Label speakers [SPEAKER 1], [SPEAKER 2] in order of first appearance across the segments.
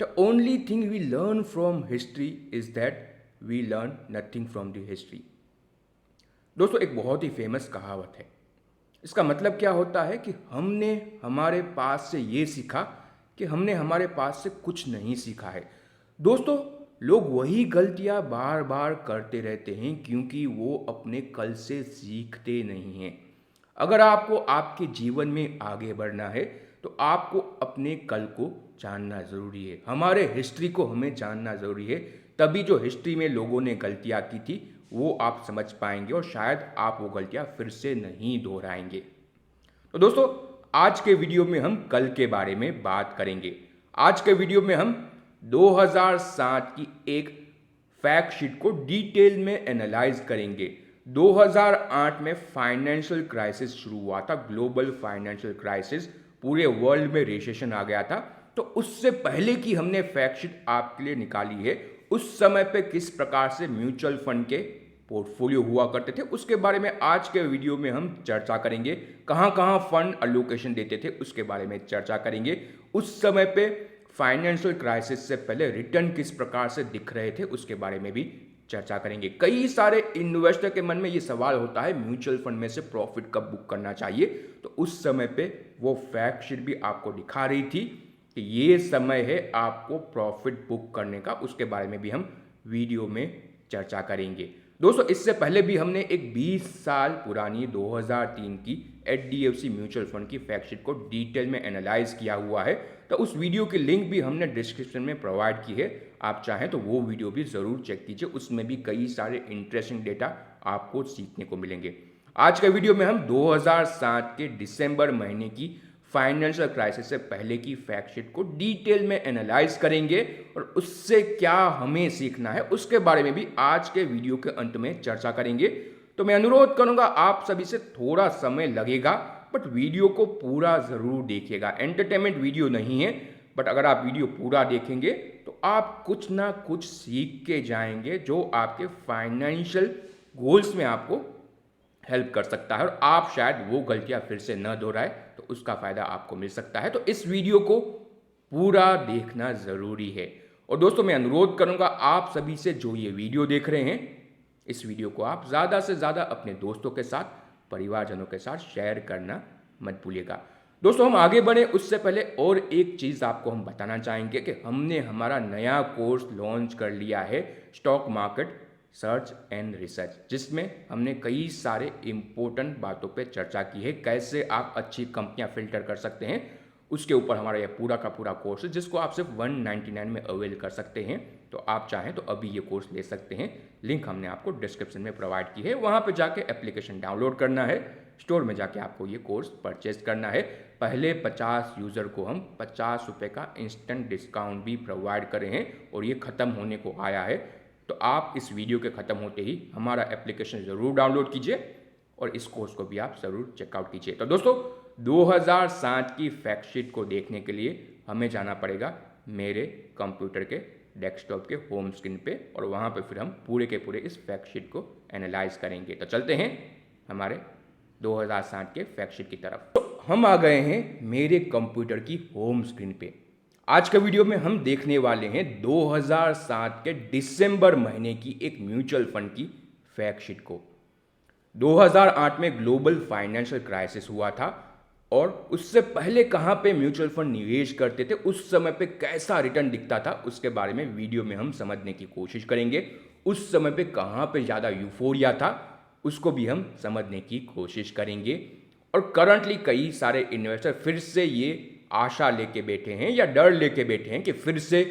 [SPEAKER 1] The only thing we learn from history is that we learn nothing from the history. दोस्तों एक बहुत ही famous कहावत है। इसका मतलब क्या होता है कि हमने हमारे पास से ये सीखा कि हमने हमारे पास से कुछ नहीं सीखा है। दोस्तों, लोग वही गलतियां बार बार करते रहते हैं क्योंकि वो अपने कल से सीखते नहीं हैं। अगर आपको आपके जीवन में आगे बढ़ना है तो आपको अपने कल को जानना ज़रूरी है। हमारे हिस्ट्री को हमें जानना ज़रूरी है। तभी जो हिस्ट्री में लोगों ने गलतियाँ की थी वो आप समझ पाएंगे और शायद आप वो गलतियाँ फिर से नहीं दोहराएंगे। तो दोस्तों, आज के वीडियो में हम कल के बारे में बात करेंगे। आज के वीडियो में हम 2007 की एक फैक्ट शीट को डिटेल में एनालाइज करेंगे। 2008 में फाइनेंशियल क्राइसिस शुरू हुआ था, ग्लोबल फाइनेंशियल क्राइसिस, पूरे वर्ल्ड में रिसेशन आ गया था। तो उससे पहले की हमने फैक्ट शीट आपके लिए निकाली है। उस समय पे किस प्रकार से म्यूचुअल फंड के पोर्टफोलियो हुआ करते थे उसके बारे में आज के वीडियो में हम चर्चा करेंगे। कहां कहां फंड अलोकेशन देते थे उसके बारे में चर्चा करेंगे। उस समय पे फाइनेंशियल क्राइसिस से पहले रिटर्न किस प्रकार से दिख रहे थे उसके बारे में भी चर्चा करेंगे। कई सारे इन्वेस्टर के मन में ये सवाल होता है म्यूचुअल फंड में से प्रॉफिट कब बुक करना चाहिए। तो उस समय पे वो फैक्ट शीट भी आपको दिखा रही थी कि ये समय है आपको प्रॉफिट बुक करने का। उसके बारे में भी हम वीडियो में चर्चा करेंगे। दोस्तों, इससे पहले भी हमने एक 20 साल पुरानी 2003 की HDFC म्यूचुअल फंड की फैक्ट शीट को डिटेल में एनालाइज किया हुआ है। तो उस वीडियो की लिंक भी हमने डिस्क्रिप्शन में प्रोवाइड की है। आप चाहें तो वो वीडियो भी ज़रूर चेक कीजिए। उसमें भी कई सारे इंटरेस्टिंग डेटा आपको सीखने को मिलेंगे। आज के वीडियो में हम 2007 के दिसंबर महीने की फाइनेंशियल क्राइसिस से पहले की फैक्ट शीट को डिटेल में एनालाइज करेंगे और उससे क्या हमें सीखना है उसके बारे में भी आज के वीडियो के अंत में चर्चा करेंगे। तो मैं अनुरोध करूंगा आप सभी से, थोड़ा समय लगेगा बट वीडियो को पूरा ज़रूर देखिएगा। एंटरटेनमेंट वीडियो नहीं है, बट अगर आप वीडियो पूरा देखेंगे तो आप कुछ ना कुछ सीख के जाएंगे जो आपके फाइनेंशियल गोल्स में आपको हेल्प कर सकता है और आप शायद वो गलतियां फिर से न दोहराए तो उसका फ़ायदा आपको मिल सकता है। तो इस वीडियो को पूरा देखना ज़रूरी है। और दोस्तों, मैं अनुरोध करूंगा आप सभी से, जो ये वीडियो देख रहे हैं, इस वीडियो को आप ज़्यादा से ज़्यादा अपने दोस्तों के साथ, परिवारजनों के साथ शेयर करना मत भूलिएगा। दोस्तों, हम आगे बढ़े उससे पहले और एक चीज़ आपको हम बताना चाहेंगे कि हमने हमारा नया कोर्स लॉन्च कर लिया है, stock market search and research, जिसमें हमने कई सारे इम्पोर्टेंट बातों पे चर्चा की है। कैसे आप अच्छी कंपनियां फिल्टर कर सकते हैं, उसके ऊपर हमारा यह पूरा का पूरा कोर्स है, जिसको आप सिर्फ 199 में अवेल कर सकते हैं। तो आप चाहें तो अभी ये कोर्स ले सकते हैं। लिंक हमने आपको डिस्क्रिप्शन में प्रोवाइड की है। वहाँ पर जाके एप्लीकेशन डाउनलोड करना है, स्टोर में जाके आपको ये कोर्स परचेज करना है। पहले 50 यूज़र को हम 50 रुपये का इंस्टेंट डिस्काउंट भी प्रोवाइड कर रहे हैं और ये ख़त्म होने को आया है। तो आप इस वीडियो के ख़त्म होते ही हमारा एप्लीकेशन ज़रूर डाउनलोड कीजिए और इस कोर्स को भी आप ज़रूर चेकआउट कीजिए। तो दोस्तों, 2007 की फैक्ट शीट को देखने के लिए हमें जाना पड़ेगा मेरे कंप्यूटर के डेस्कटॉप के होम स्क्रीन पे और वहाँ पे फिर हम पूरे के पूरे इस फैक्ट शीट को एनालाइज करेंगे। तो चलते हैं हमारे 2007 के फैक्ट शीट की तरफ। तो हम आ गए हैं मेरे कंप्यूटर की होम स्क्रीन पे। आज के वीडियो में हम देखने वाले हैं 2007 के दिसंबर महीने की एक म्यूचुअल फंड की फैक्ट शीट को। 2008 में ग्लोबल फाइनेंशियल क्राइसिस हुआ था और उससे पहले कहां पे म्यूचुअल फंड निवेश करते थे, उस समय पे कैसा रिटर्न दिखता था, उसके बारे में वीडियो में हम समझने की कोशिश करेंगे। उस समय पे कहां पे ज़्यादा यूफोरिया था उसको भी हम समझने की कोशिश करेंगे। और करंटली कई सारे इन्वेस्टर फिर से ये आशा लेके बैठे हैं या डर लेके बैठे हैं कि फिर से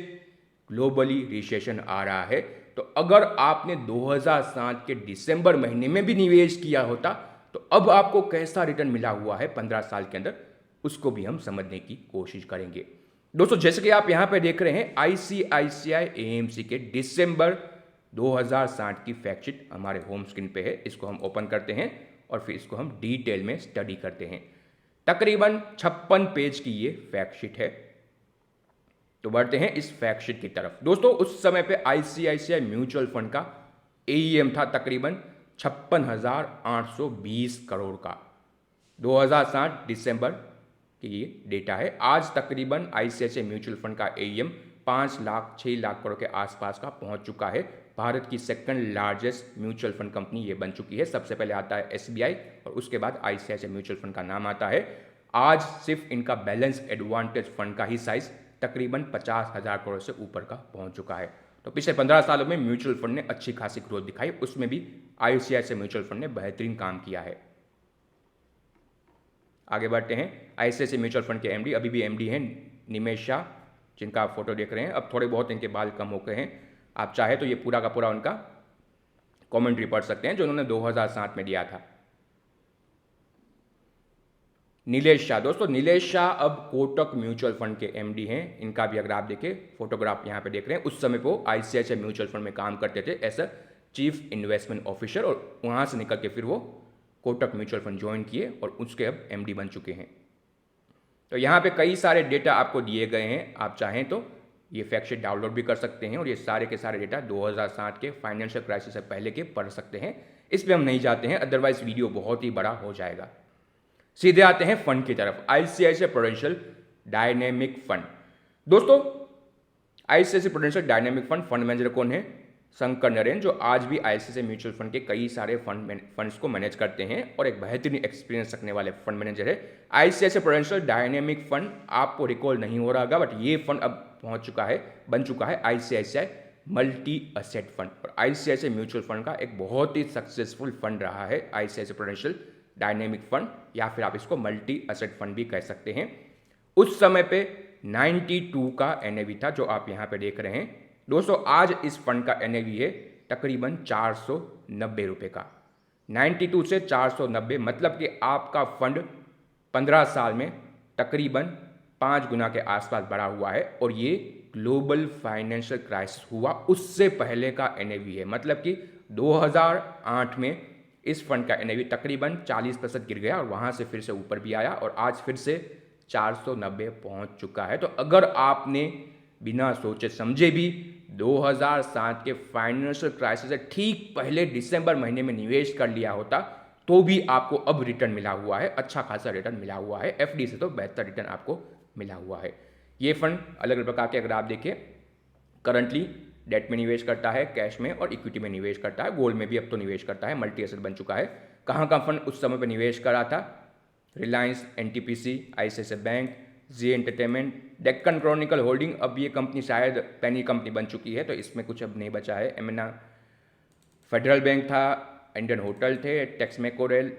[SPEAKER 1] ग्लोबली रिसेशन आ रहा है। तो अगर आपने 2007 के दिसंबर महीने में भी निवेश किया होता तो अब आपको कैसा रिटर्न मिला हुआ है 15 साल के अंदर, उसको भी हम समझने की कोशिश करेंगे। दोस्तों, जैसे कि आप यहां पे देख रहे हैं, ICICI AMC के दिसंबर 2007 की फैक्ट शीट हमारे होम स्क्रीन पे है। इसको हम ओपन करते हैं और फिर इसको हम डिटेल में स्टडी करते हैं। तकरीबन 56 पेज की ये फैक्ट शीट है। तो बढ़ते हैं इस फैक्ट शीट की तरफ। दोस्तों, उस समय पे ICICI म्यूचुअल फंड का AUM था तकरीबन 56,820 करोड़ का। 2007 दिसंबर की ये डेटा है। आज तकरीबन ICICI म्यूचुअल फंड का AUM 5 लाख 6 लाख करोड़ के आसपास का पहुंच चुका है। भारत की second largest mutual fund company ये बन चुकी है। सबसे पहले आता है एसबीआई और उसके बाद आईसीआईसीआई म्यूचुअल फंड का नाम आता है। आज सिर्फ इनका बैलेंस एडवांटेज फंड का ही साइज तकरीबन 50,000 करोड़ से ऊपर का पहुंच चुका है। तो पिछले 15 सालों में म्यूचुअल फंड ने अच्छी खासी ग्रोथ दिखाई, उसमें भी आईसीआईसीआई म्यूचुअल फंड ने बेहतरीन काम किया है। आगे बढ़ते हैं। आईसीआईसीआई म्यूचुअल फंड के एमडी अभी भी एमडी हैं निमेश शाह, जिनका आप फोटो देख रहे हैं। अब थोड़े बहुत इनके बाल कम हो गए हैं। आप चाहे तो ये पूरा का पूरा उनका कमेंट्री पढ़ सकते हैं जो उन्होंने 2007 में दिया था। नीलेश शाह, दोस्तों नीलेश शाह अब कोटक म्यूचुअल फंड के एमडी हैं। इनका भी अगर आप देखें फोटोग्राफ यहाँ पे देख रहे हैं, उस समय वो आईसीआईसीआई म्यूचुअल फंड में काम करते थे as a chief investment officer और वहाँ से निकल के फिर वो कोटक म्यूचुअल फंड ज्वाइन किए और उसके अब एमडी बन चुके हैं। तो यहाँ पे कई सारे डेटा आपको दिए गए हैं, आप चाहें तो ये फैक्ट शीट डाउनलोड भी कर सकते हैं और ये सारे के सारे डेटा 2007 के फाइनेंशियल क्राइसिस से पहले के पढ़ सकते हैं। इस पर हम नहीं जाते हैं, अदरवाइज वीडियो बहुत ही बड़ा हो जाएगा। सीधे आते हैं फंड की तरफ। ICICI prudential dynamic fund. दोस्तों ICICI prudential dynamic fund manager कौन है? शंकर नरेन, जो आज भी आईसीआईसीआई म्यूचुअल फंड के कई सारे फंड्स को मैनेज करते हैं और एक बेहतरीन एक्सपीरियंस रखने वाले फंड मैनेजर है। आईसीआईसीआई प्रूडेंशियल डायनेमिक फंड आपको रिकॉल नहीं हो रहा होगा, बट ये फंड अब बन चुका है आईसीआईसीआई मल्टी असेट फंड। और आईसीआईसीआई म्यूचुअल फंड का एक बहुत ही सक्सेसफुल फंड रहा है आईसीआईसीआई प्रूडेंशियल डायनेमिक फंड, या फिर आप इसको मल्टी असेट फंड भी कह सकते हैं। उस समय पे 92 का एनएवी था जो आप यहाँ पे देख रहे हैं। दोस्तों आज इस फंड का एनएवी है तकरीबन 490 रुपये का। 92 से 490 मतलब कि आपका फंड 15 साल में तकरीबन 5 गुना के आसपास बढ़ा हुआ है। और ये ग्लोबल फाइनेंशियल क्राइसिस हुआ उससे पहले का एनएवी है, मतलब कि 2008 में इस फंड का एनएवी तकरीबन 40% गिर गया और वहाँ से फिर से ऊपर भी आया और आज फिर से 490 पहुँच चुका है। तो अगर आपने बिना सोचे समझे भी 2007 के फाइनेंशियल क्राइसिस से ठीक पहले दिसंबर महीने में निवेश कर लिया होता तो भी आपको अब रिटर्न मिला हुआ है, अच्छा खासा रिटर्न मिला हुआ है। एफडी से तो बेहतर रिटर्न आपको मिला हुआ है। ये फंड अलग अलग प्रकार के अगर आप देखें, करंटली डेट में निवेश करता है, कैश में और इक्विटी में निवेश करता है, गोल्ड में भी अब तो निवेश करता है, मल्टी एसेट बन चुका है। कहाँ का फंड उस समय पर निवेश करा था? रिलायंस, एनटीपीसी, आईसीआईसीआई बैंक, जी एंटरटेनमेंट, डेक्कन क्रॉनिकल होल्डिंग, अब ये कंपनी शायद पैनी कंपनी बन चुकी है तो इसमें कुछ अब नहीं बचा है। एमएनआ, फेडरल बैंक था, इंडियन होटल थे, टेक्समेको रेल,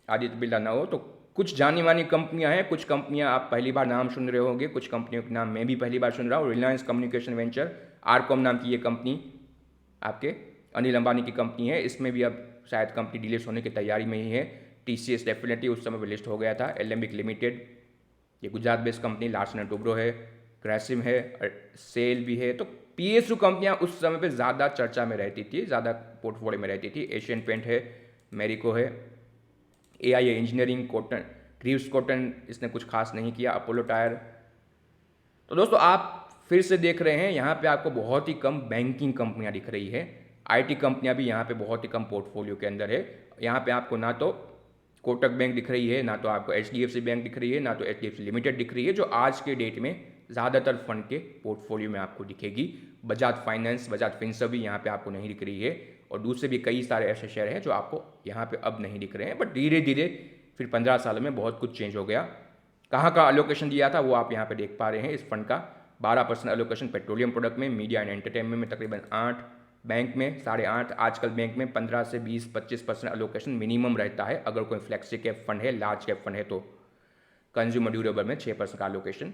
[SPEAKER 1] आदित्य बिरला ना हो। तो कुछ जानी मानी कंपनियां हैं, कुछ कंपनियां आप पहली बार नाम सुन रहे होंगे, कुछ कंपनियों के नाम मैं भी पहली बार सुन रहा हूँ। रिलायंस कम्युनिकेशन वेंचर, आरकॉम नाम की ये कंपनी आपके अनिल अंबानी की कंपनी है, इसमें भी अब शायद कंपनी डिलीट होने की तैयारी में ही है। टीसीएस डेफिनेटली उस समय पर लिस्ट हो गया था। एलेम्बिक लिमिटेड, ये Gujarat based company, Larsen and Toubro है, ग्रेसिम है, सेल भी है। तो पीएसयू कंपनियां उस समय पे ज़्यादा चर्चा में रहती थी, ज़्यादा पोर्टफोलियो में रहती थी। एशियन पेंट है, मेरिको है, AIA engineering, cotton, Greaves cotton, इसने कुछ खास नहीं किया, अपोलो टायर। तो दोस्तों आप फिर से देख रहे हैं यहाँ पे आपको बहुत ही कम बैंकिंग कंपनियाँ दिख रही है। आईटी कंपनियाँ भी यहाँ पे बहुत ही कम पोर्टफोलियो के अंदर है। यहाँ पे आपको ना तो कोटक बैंक दिख रही है, ना तो आपको एचडीएफसी बैंक दिख रही है, ना तो एचडीएफसी लिमिटेड दिख रही है, जो आज के डेट में ज़्यादातर फंड के पोर्टफोलियो में आपको दिखेगी। बजाज फाइनेंस, बजाज फिनसर्व भी यहाँ पे आपको नहीं दिख रही है और दूसरे भी कई सारे ऐसे शेयर हैं जो आपको यहाँ पे अब नहीं दिख रहे हैं। बट धीरे धीरे फिर 15 सालों में बहुत कुछ चेंज हो गया। कहाँ का अलोकेशन दिया था वो आप यहाँ पे देख पा रहे हैं। इस फंड का 12% अलोकेशन पेट्रोलियम प्रोडक्ट में, मीडिया एंड एंटरटेनमेंट में तकरीबन 8, बैंक में 8.5, आजकल बैंक में 15 से 20-25% अलोकेशन मिनिमम रहता है। अगर कोई फ्लेक्सी कैप फंड है, लार्ज कैप फंड है तो कंज्यूमर ड्यूरेबल में 6% का अलोकेशन।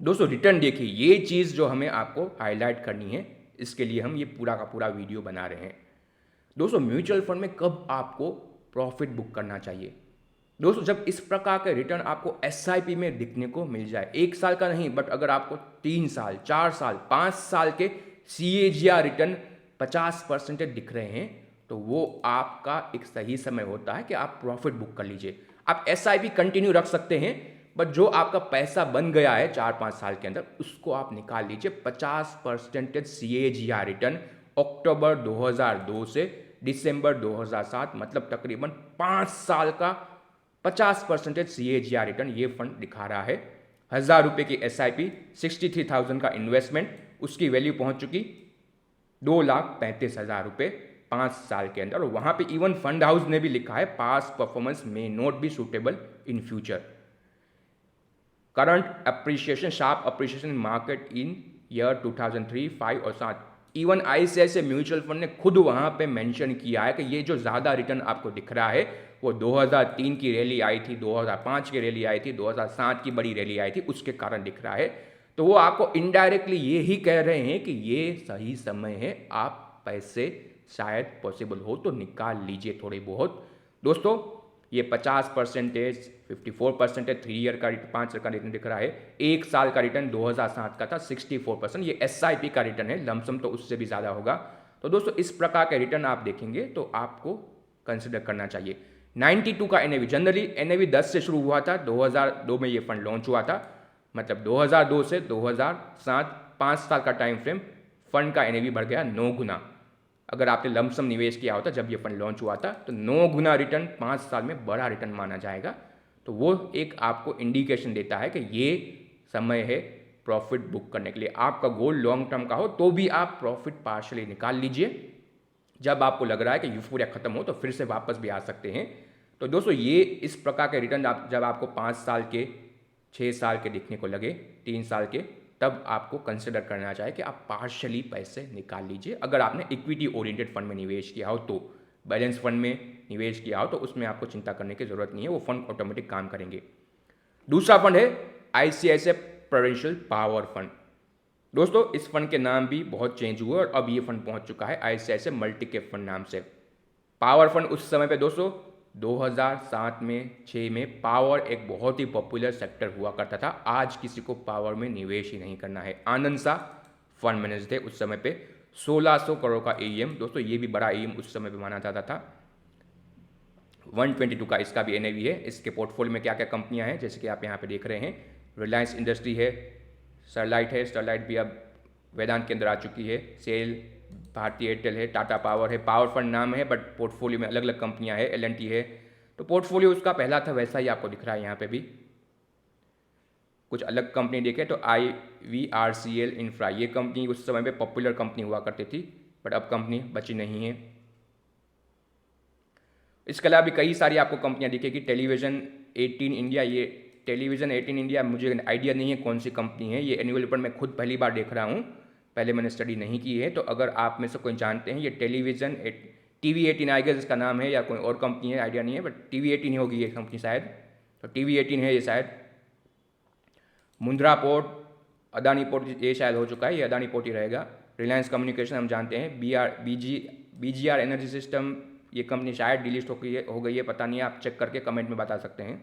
[SPEAKER 1] दोस्तों रिटर्न देखिए, ये चीज़ जो हमें आपको हाईलाइट करनी है, इसके लिए हम ये पूरा का पूरा वीडियो बना रहे हैं। दोस्तों म्यूचुअल फंड में कब आपको प्रॉफिट बुक करना चाहिए? दोस्तों जब इस प्रकार के रिटर्न आपको एसआईपी में दिखने को मिल जाए, 1 साल का नहीं बट अगर आपको 3 साल, 4 साल, 5 साल के CAGR रिटर्न 50% दिख रहे हैं तो वो आपका एक सही समय होता है कि आप प्रॉफिट बुक कर लीजिए। आप एसआईपी कंटिन्यू रख सकते हैं बट जो आपका पैसा बन गया है 4-5 साल के अंदर उसको आप निकाल लीजिए। 50% CAGR रिटर्न अक्टूबर 2002 से दिसंबर 2007 मतलब तकरीबन 5 साल का 50% CAGR रिटर्न ये फंड दिखा रहा है। ₹1000 की SIP, 63,000 का इन्वेस्टमेंट, उसकी वैल्यू पहुंच चुकी ₹2,35,000 5 साल के अंदर। और वहाँ पे इवन फंड हाउस ने भी लिखा है past performance may not be suitable in future, current appreciation sharp appreciation in market in year 2003, 5 और 7। इवन ICICI म्यूचुअल फंड ने खुद वहाँ पे मेंशन किया है कि ये जो ज़्यादा रिटर्न आपको दिख रहा है वो 2003 की रैली आई थी, 2005 की रैली आई थी, 2007 की बड़ी रैली आई थी, उसके कारण दिख रहा है। तो वो आपको इनडायरेक्टली ये ही कह रहे हैं कि ये सही समय है, आप पैसे शायद पॉसिबल हो तो निकाल लीजिए थोड़े बहुत। दोस्तों ये 50%, 54%, 3 ईयर का 5 ईयर का रिटर्न दिख रहा है। 1 साल का रिटर्न 2007 का था 64%। ये SIP का रिटर्न है, लमसम तो उससे भी ज़्यादा होगा। तो दोस्तों इस प्रकार के रिटर्न आप देखेंगे तो आपको कंसिडर करना चाहिए। 92 का NAV, जनरली NAV 10 से शुरू हुआ था, 2002 में ये फंड लॉन्च हुआ था, मतलब 2002 से 2007 5 साल का टाइम फ्रेम, फंड का NAV बढ़ गया 9 गुना। अगर आपने लमसम निवेश किया होता जब ये फंड लॉन्च हुआ था तो 9 गुना रिटर्न 5 साल में बड़ा रिटर्न माना जाएगा। तो वो एक आपको इंडिकेशन देता है कि ये समय है प्रॉफिट बुक करने के लिए। आपका गोल लॉन्ग टर्म का हो तो भी आप प्रॉफिट पार्शली निकाल लीजिए। जब आपको लग रहा है कि यूफोरिया खत्म हो तो फिर से वापस भी आ सकते हैं। तो दोस्तों ये इस प्रकार के रिटर्न जब आपको 5 साल के, 6 साल के दिखने को लगे, 3 साल के, तब आपको कंसिडर करना चाहिए कि आप पार्शली पैसे निकाल लीजिए। अगर आपने इक्विटी ओरिएंटेड फंड में निवेश किया हो तो, बैलेंस फंड में निवेश किया हो तो उसमें आपको चिंता करने की जरूरत नहीं है, वो फंड ऑटोमेटिक काम करेंगे। दूसरा फंड है ICICI प्रूडेंशियल पावर फंड। दोस्तों इस फंड के नाम भी बहुत चेंज हुए और अब ये फंड पहुंच चुका है ICICI मल्टी कैप फंड नाम से। पावर फंड उस समय पे दोस्तों 2007 में 6 में पावर एक बहुत ही पॉपुलर सेक्टर हुआ करता था। आज किसी को पावर में निवेश ही नहीं करना है। आनंद सा फंड मैनेजर थे उस समय पे, 1600 करोड़ का AUM। दोस्तों ये भी बड़ा AUM उस समय पे माना जाता था। 122 का इसका भी NAV है। इसके पोर्टफोलियो में क्या क्या कंपनियां हैं जैसे कि आप यहाँ पे देख रहे हैं, रिलायंस इंडस्ट्री है, स्टरलाइट है, स्टरलाइट भी अब वेदांत के अंदर आ चुकी है, सेल, भारती एयरटेल है, टाटा पावर है। पावर फंड नाम है बट पोर्टफोलियो में अलग अलग कंपनियां हैं, L&T है। तो पोर्टफोलियो उसका पहला था वैसा ही आपको दिख रहा है यहाँ पे भी। कुछ अलग कंपनी देखें तो IVRCL इंफ्रा, ये कंपनी उस समय पे पॉपुलर कंपनी हुआ करती थी बट अब कंपनी बची नहीं है। इसके अलावा भी कई सारी आपको कंपनियां दिखेगी। टेलीविजन 18 इंडिया, ये टेलीविजन 18 इंडिया मुझे आइडिया नहीं है कौन सी कंपनी है। ये एनुअल रिपोर्ट मैं खुद पहली बार देख रहा हूँ, पहले मैंने स्टडी नहीं की है। तो अगर आप में से कोई जानते हैं, ये टेलीविजन TV18 आई गेस इसका नाम है, या कोई और कंपनी है आइडिया नहीं है, बट TV18 ही होगी ये कंपनी शायद। तो TV18 है ये शायद। मुंद्रा पोर्ट, अदानी पोर्ट ये शायद हो चुका है, ये अदानी पोर्ट ही रहेगा। रिलायंस कम्युनिकेशन हम जानते हैं। BGR एनर्जी सिस्टम, ये कंपनी शायद डिलीट हो गई है, पता नहीं है, आप चेक करके कमेंट में बता सकते हैं।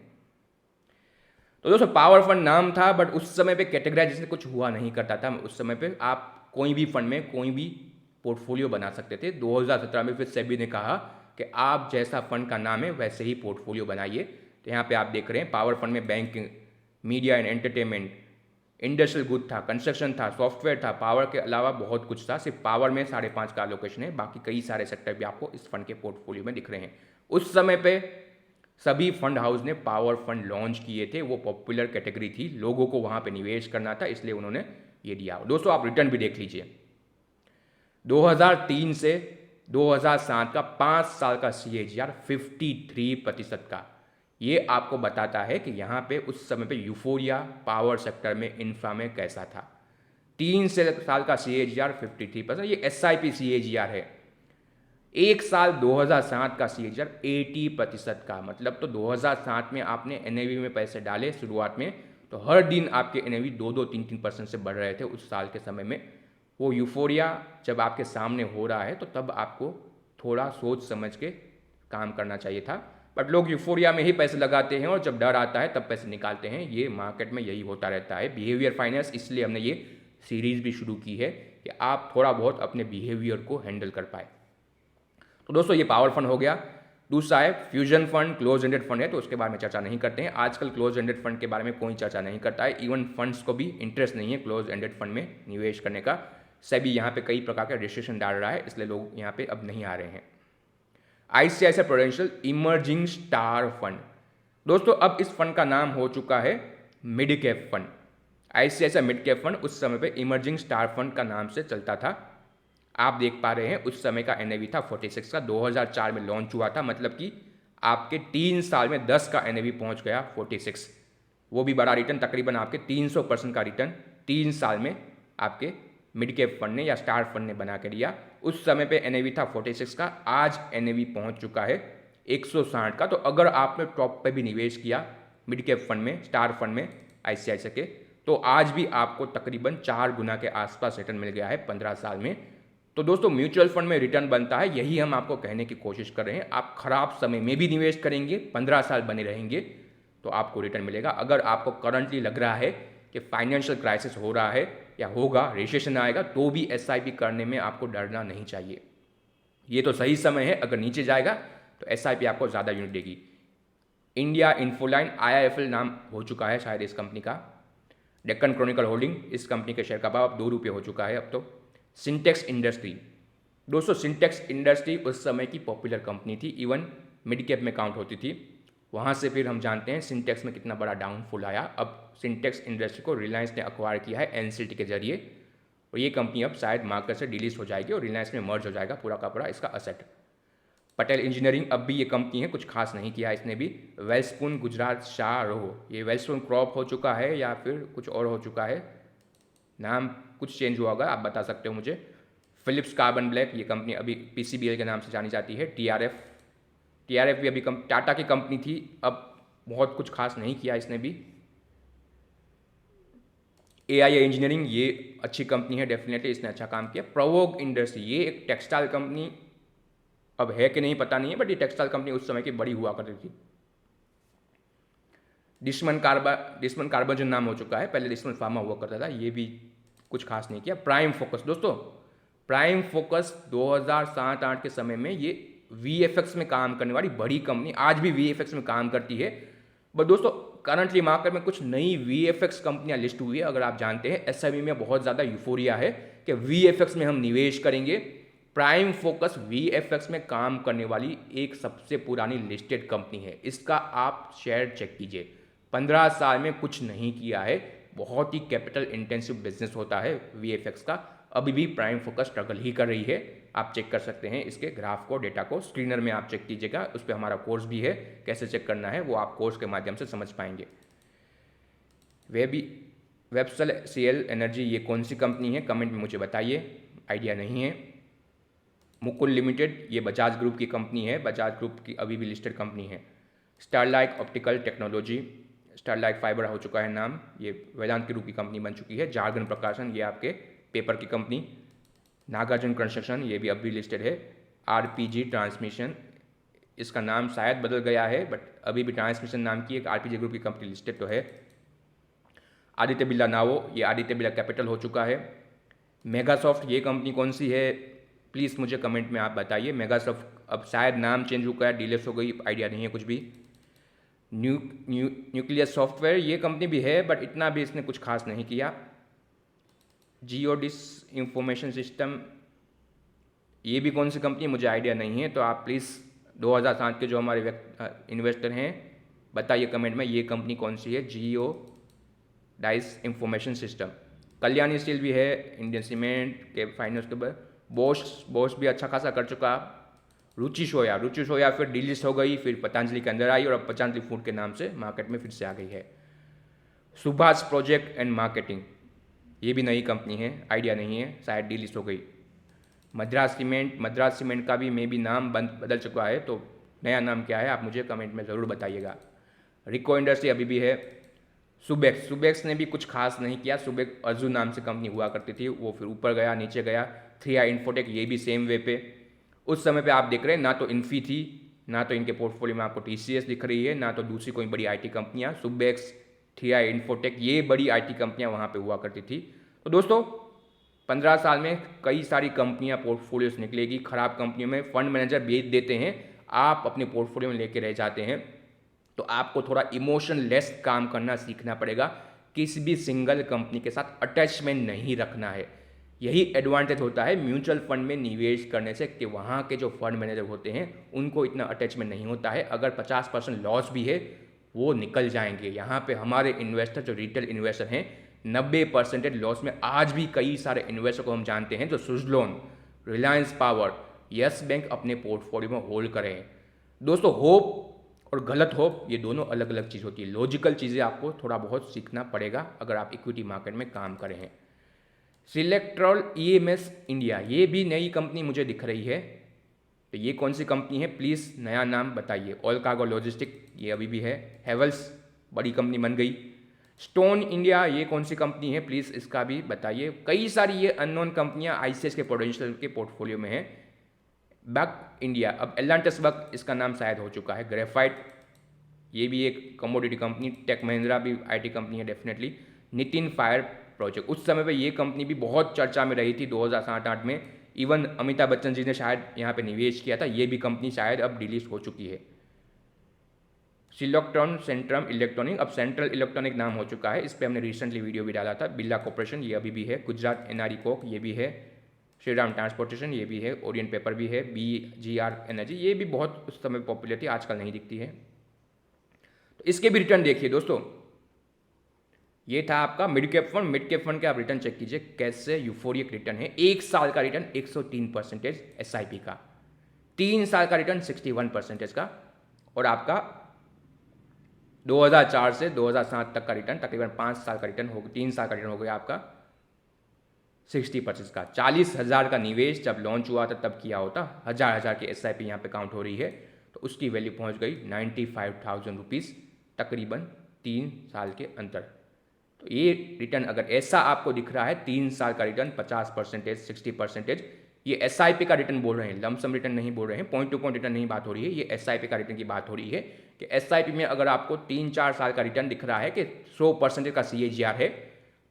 [SPEAKER 1] तो दोस्तों पावर फंड नाम था बट उस समय पे कैटेगराइजेशन कुछ हुआ नहीं करता था। उस समय पे आप कोई भी फंड में कोई भी पोर्टफोलियो बना सकते थे। 2017 में फिर सेबी ने कहा कि आप जैसा फंड का नाम है वैसे ही पोर्टफोलियो बनाइए। तो यहाँ पे आप देख रहे हैं पावर फंड में banking, media and entertainment, industrial good था, कंस्ट्रक्शन था, सॉफ्टवेयर था, पावर के अलावा बहुत कुछ था। सिर्फ पावर में 5.5 का एलोकेशन है, बाकी कई सारे सेक्टर भी आपको इस फंड के पोर्टफोलियो में दिख रहे हैं। उस समय पे सभी फंड हाउस ने पावर फंड लॉन्च किए थे, वो पॉपुलर कैटेगरी थी, लोगों को वहाँ पे निवेश करना था, इसलिए उन्होंने ये दिया। दोस्तों आप रिटर्न भी देख लीजिए, 2003 से 2007 का 5 साल का CAGR 53% का, ये आपको बताता है कि यहाँ पे उस समय पे यूफोरिया पावर सेक्टर में, इंफ्रा में कैसा था। 3 साल का CAGR 53%, ये SIP CAGR है। 1 साल 2007 का CAGR 80% का, मतलब तो 2007 में आपने NAV में पैसे डाले शुरुआत में, तो हर दिन आपके NAV 2-2, 3-3% से बढ़ रहे थे उस साल के समय में। वो यूफोरिया जब आपके सामने हो रहा है तो तब आपको थोड़ा सोच समझ के काम करना चाहिए था, बट लोग यूफोरिया में ही पैसे लगाते हैं और जब डर आता है तब पैसे निकालते हैं। ये मार्केट में यही होता रहता है। बिहेवियर फाइनेंस, इसलिए हमने ये सीरीज़ भी शुरू की है कि आप थोड़ा बहुत अपने बिहेवियर को हैंडल कर पाए। तो दोस्तों ये पावर फंड हो गया। दूसरा है fusion fund, close ended fund है, तो उसके बारे में चर्चा नहीं करते हैं। आजकल क्लोज एंडेड फंड के बारे में कोई चर्चा नहीं करता है, इवन फंड्स को भी इंटरेस्ट नहीं है क्लोज एंडेड फंड में निवेश करने का। सेबी यहाँ पे कई प्रकार के रिस्ट्रिक्शन डाल रहा है, इसलिए लोग यहाँ पे अब नहीं आ रहे हैं। ICICI prudential emerging star fund, दोस्तों अब इस फंड का नाम हो चुका है mid cap fund. ICICI mid cap fund उस समय पे इमर्जिंग स्टार फंड का नाम से चलता था। आप देख पा रहे हैं उस समय का एनएवी था 46 का, 2004 में लॉन्च हुआ था, मतलब कि आपके 3 साल में 10 का एनएवी पहुंच गया 46। वो भी बड़ा रिटर्न, तकरीबन आपके 300% का रिटर्न 3 साल में आपके मिड कैप फंड ने या स्टार फंड ने बना के दिया। उस समय पे एनएवी था 46 का, आज एनएवी पहुंच चुका है 160 का। तो अगर आपने टॉप पे भी निवेश किया मिड कैप फंड में, स्टार फंड में आईसीआईसीआई के, तो आज भी आपको तकरीबन 4 गुना के आसपास रिटर्न मिल गया है 15 साल में। तो दोस्तों म्यूचुअल फंड में रिटर्न बनता है, यही हम आपको कहने की कोशिश कर रहे हैं। आप खराब समय में भी निवेश करेंगे, 15 साल बने रहेंगे तो आपको रिटर्न मिलेगा। अगर आपको करंटली लग रहा है कि फाइनेंशियल क्राइसिस हो रहा है या होगा, रिसेशन आएगा, तो भी एसआईपी करने में आपको डरना नहीं चाहिए। ये तो सही समय है, अगर नीचे जाएगा तो एसआईपी आपको ज़्यादा यूनिट देगी। इंडिया इन्फोलाइन आईआईएफएल नाम हो चुका है शायद इस कंपनी का। डेक्कन क्रॉनिकल होल्डिंग, इस कंपनी के शेयर का भाव अब 2 रुपये हो चुका है अब तो। सिंटेक्स इंडस्ट्री, दोस्तों सिंटेक्स इंडस्ट्री उस समय की पॉपुलर कंपनी थी, इवन मिड कैप में काउंट होती थी। वहाँ से फिर हम जानते हैं सिंटेक्स में कितना बड़ा डाउनफॉल आया। अब सिंटेक्स इंडस्ट्री को रिलायंस ने अक्वायर किया है एनसीटी के जरिए, और ये कंपनी अब शायद मार्केट से डिलीज हो जाएगी और रिलायंस में मर्ज हो जाएगा पूरा का पूरा इसका असेट। पटेल इंजीनियरिंग अब भी ये कंपनी है, कुछ खास नहीं किया इसने भी। वेल्सपुन गुजरात शाह रोह, ये वेल्सपुन क्रॉप हो चुका है या फिर कुछ और हो चुका है, नाम कुछ चेंज हुआ होगा, आप बता सकते हो मुझे। फिलिप्स कार्बन ब्लैक, ये कंपनी अभी पीसीबीएल के नाम से जानी जाती है। टीआरएफ भी अभी टाटा की कंपनी थी, अब बहुत कुछ खास नहीं किया इसने भी। एआईए इंजीनियरिंग, ये अच्छी कंपनी है डेफिनेटली, इसने अच्छा काम किया। प्रोवोग इंडस्ट्री, ये एक टेक्सटाइल कंपनी अब है कि नहीं पता नहीं है, बट ये टेक्सटाइल कंपनी उस समय की बड़ी हुआ करती थी। डिस्मन कार्बाजन नाम हो चुका है, पहले डिस्मन फार्मा हुआ करता था, ये भी कुछ खास नहीं किया। प्राइम फोकस, दोस्तों प्राइम फोकस 2007-8 के समय में ये वीएफएक्स में काम करने वाली बड़ी कंपनी, आज भी वीएफएक्स में काम करती है। बट दोस्तों करंटली मार्केट में कुछ नई वीएफएक्स कंपनियां लिस्ट हुई है। अगर आप जानते हैं एसएमई में बहुत ज़्यादा यूफोरिया है कि वीएफएक्स में हम निवेश करेंगे। प्राइम फोकस वीएफएक्स में काम करने वाली एक सबसे पुरानी लिस्टेड कंपनी है, इसका आप शेयर चेक कीजिए। 15 साल में कुछ नहीं किया है, बहुत ही कैपिटल इंटेंसिव बिजनेस होता है वीएफएक्स का। अभी भी प्राइम फोकस स्ट्रगल ही कर रही है, आप चेक कर सकते हैं इसके ग्राफ को, डेटा को, स्क्रीनर में आप चेक कीजिएगा, उस पर हमारा कोर्स भी है, कैसे चेक करना है वो आप कोर्स के माध्यम से समझ पाएंगे। वेबसल सीएल एनर्जी, ये कौन सी कंपनी है, कमेंट में मुझे बताइए, आइडिया नहीं है। मुकुल लिमिटेड, ये बजाज ग्रुप की कंपनी है, बजाज ग्रुप की अभी भी लिस्टेड कंपनी है। Starlight optical technology, starlight fibre हो चुका है नाम, ये वेदांत के रूप की कंपनी बन चुकी है। जार्गन प्रकाशन, ये आपके पेपर की कंपनी। नागार्जुन कंस्ट्रक्शन, ये भी अभी लिस्टेड है। आरपीजी ट्रांसमिशन, इसका नाम शायद बदल गया है, बट अभी भी ट्रांसमिशन नाम की एक आरपीजी ग्रुप की कंपनी लिस्टेड तो है। आदित्य बिरला नावो, ये आदित्य बिरला कैपिटल हो चुका है। मेगासॉफ्ट, ये कंपनी कौन सी है, प्लीज़ मुझे कमेंट में आप बताइए। मेगासॉफ्ट अब शायद नाम चेंज हो गया, डिलीट हो गई, आइडिया नहीं है कुछ भी। न्यूक्लियस सॉफ्टवेयर, ये कंपनी भी है बट इतना भी इसने कुछ खास नहीं किया। जियोडिस इंफॉर्मेशन सिस्टम, ये भी कौन सी कंपनी मुझे आइडिया नहीं है, तो आप प्लीज़ 2007 के जो हमारे इन्वेस्टर हैं बताइए कमेंट में ये कंपनी कौन सी है। Geodesic information system. Kalyani steel भी है, इंडियन सीमेंट के फाइनेंस के बाद। बोश भी अच्छा खासा कर चुका। रुचि सोया फिर डिलीट हो गई, फिर पतंजलि के अंदर आई और अब पतंजलि फूड के नाम से मार्केट में फिर से आ गई है। सुभाष प्रोजेक्ट एंड मार्केटिंग, ये भी नई कंपनी है, आइडिया नहीं है, शायद डिलीट हो गई। मद्रास सीमेंट का भी मे भी नाम बदल चुका है, तो नया नाम क्या है आप मुझे कमेंट में ज़रूर बताइएगा। रिको इंडस्ट्री अभी भी है। सुबेक्स ने भी कुछ खास नहीं किया। सुबेक्स अर्जुन नाम से कंपनी हुआ करती थी, वो फिर ऊपर गया नीचे गया। 3i इन्फोटेक, ये भी सेम वे पे। उस समय पे आप देख रहे हैं ना तो इन्फी थी, ना तो इनके पोर्टफोलियो में आपको टीसीएस दिख रही है, ना तो दूसरी कोई बड़ी आईटी कंपनियां। सुबेक्स, 3i इन्फोटेक, ये बड़ी आईटी कंपनियां वहाँ पे हुआ करती थी। तो दोस्तों 15 साल में कई सारी कंपनियां पोर्टफोलियो से निकलेगी। खराब कंपनियों में फंड मैनेजर बेच देते हैं, आप अपने पोर्टफोलियो में लेके रह जाते हैं। तो आपको थोड़ा इमोशन लेस काम करना सीखना पड़ेगा, किसी भी सिंगल कंपनी के साथ अटैचमेंट नहीं रखना है। यही एडवांटेज होता है म्यूचुअल फंड में निवेश करने से कि वहाँ के जो फंड मैनेजर होते हैं उनको इतना अटैचमेंट नहीं होता है। अगर 50% लॉस भी है वो निकल जाएंगे। यहाँ पे हमारे इन्वेस्टर जो रिटेल इन्वेस्टर हैं 90% लॉस में आज भी कई सारे इन्वेस्टर को हम जानते हैं जो Suzlon, Reliance power, yes bank अपने पोर्टफोलियो में होल्ड करें हैं। दोस्तों होप और गलत होप ये दोनों अलग अलग चीज़ होती है। लॉजिकल चीज़ें आपको थोड़ा बहुत सीखना पड़ेगा अगर आप इक्विटी मार्केट में काम करें हैं। सिलेक्ट्रॉल ईएमएस इंडिया ये भी नई कंपनी मुझे दिख रही है, तो ये कौन सी कंपनी है प्लीज़ नया नाम बताइए। ऑल कार्गो लॉजिस्टिक ये अभी भी है। हेवल्स बड़ी कंपनी बन गई। स्टोन इंडिया ये कौन सी कंपनी है प्लीज़ इसका भी बताइए। कई सारी ये अननोन कंपनियां आईसीएस के पोटेंशियल के पोर्टफोलियो में है। बक इंडिया अब एलांटस बक इसका नाम शायद हो चुका है। ग्रेफाइट ये भी एक कमोडिटी कंपनी। टेक महिंद्रा भी आईटी कंपनी है डेफिनेटली। नितिन फायर प्रोजेक्ट उस समय पे ये कंपनी भी बहुत चर्चा में रही थी 2007-8 में। इवन अमिताभ बच्चन जी ने शायद यहाँ पे निवेश किया था। ये भी कंपनी शायद अब डिलीट हो चुकी है। सिलोक्ट्रॉन सेंट्रम इलेक्ट्रॉनिक अब सेंट्रल इलेक्ट्रॉनिक नाम हो चुका है। इस पर हमने रिसेंटली वीडियो भी डाला था। बिरला कॉर्पोरेशन ये अभी भी है। गुजरात एनआरई कोक ये भी है। श्रीराम ट्रांसपोर्टेशन ये भी है। ओरियंट पेपर भी है। बीजीआर एनर्जी ये भी बहुत उस समय पॉपुलर थी, आजकल नहीं दिखती है। तो इसके भी रिटर्न देखिए दोस्तों। ये था आपका mid cap fund. Mid cap fund के आप रिटर्न चेक कीजिए कैसे यूफोरिक रिटर्न है। 1 साल का रिटर्न 103% एसआईपी का, 3 साल का रिटर्न 61% का, और आपका 2004 से 2007 तक का रिटर्न तकरीबन 5 साल का रिटर्न हो, 3 साल का रिटर्न हो गया आपका 60% का। 40,000 का निवेश जब लॉन्च हुआ था तब किया होता, हज़ार की एसआईपी यहाँ पे काउंट हो रही है, तो उसकी वैल्यू पहुँच गई 95,000 रुपीज़ तकरीबन 3 साल के अंदर। तो ये रिटर्न अगर ऐसा आपको दिख रहा है 3 साल का रिटर्न 50%, 60%, ये एसआईपी का रिटर्न बोल रहे हैं, लमसम रिटर्न नहीं बोल रहे हैं, पॉइंट टू पॉइंट रिटर्न नहीं बात हो रही है, ये एसआईपी का रिटर्न की बात हो रही है कि एसआईपी में अगर आपको 3-4 साल का रिटर्न दिख रहा है कि 100% का सीएजीआर है,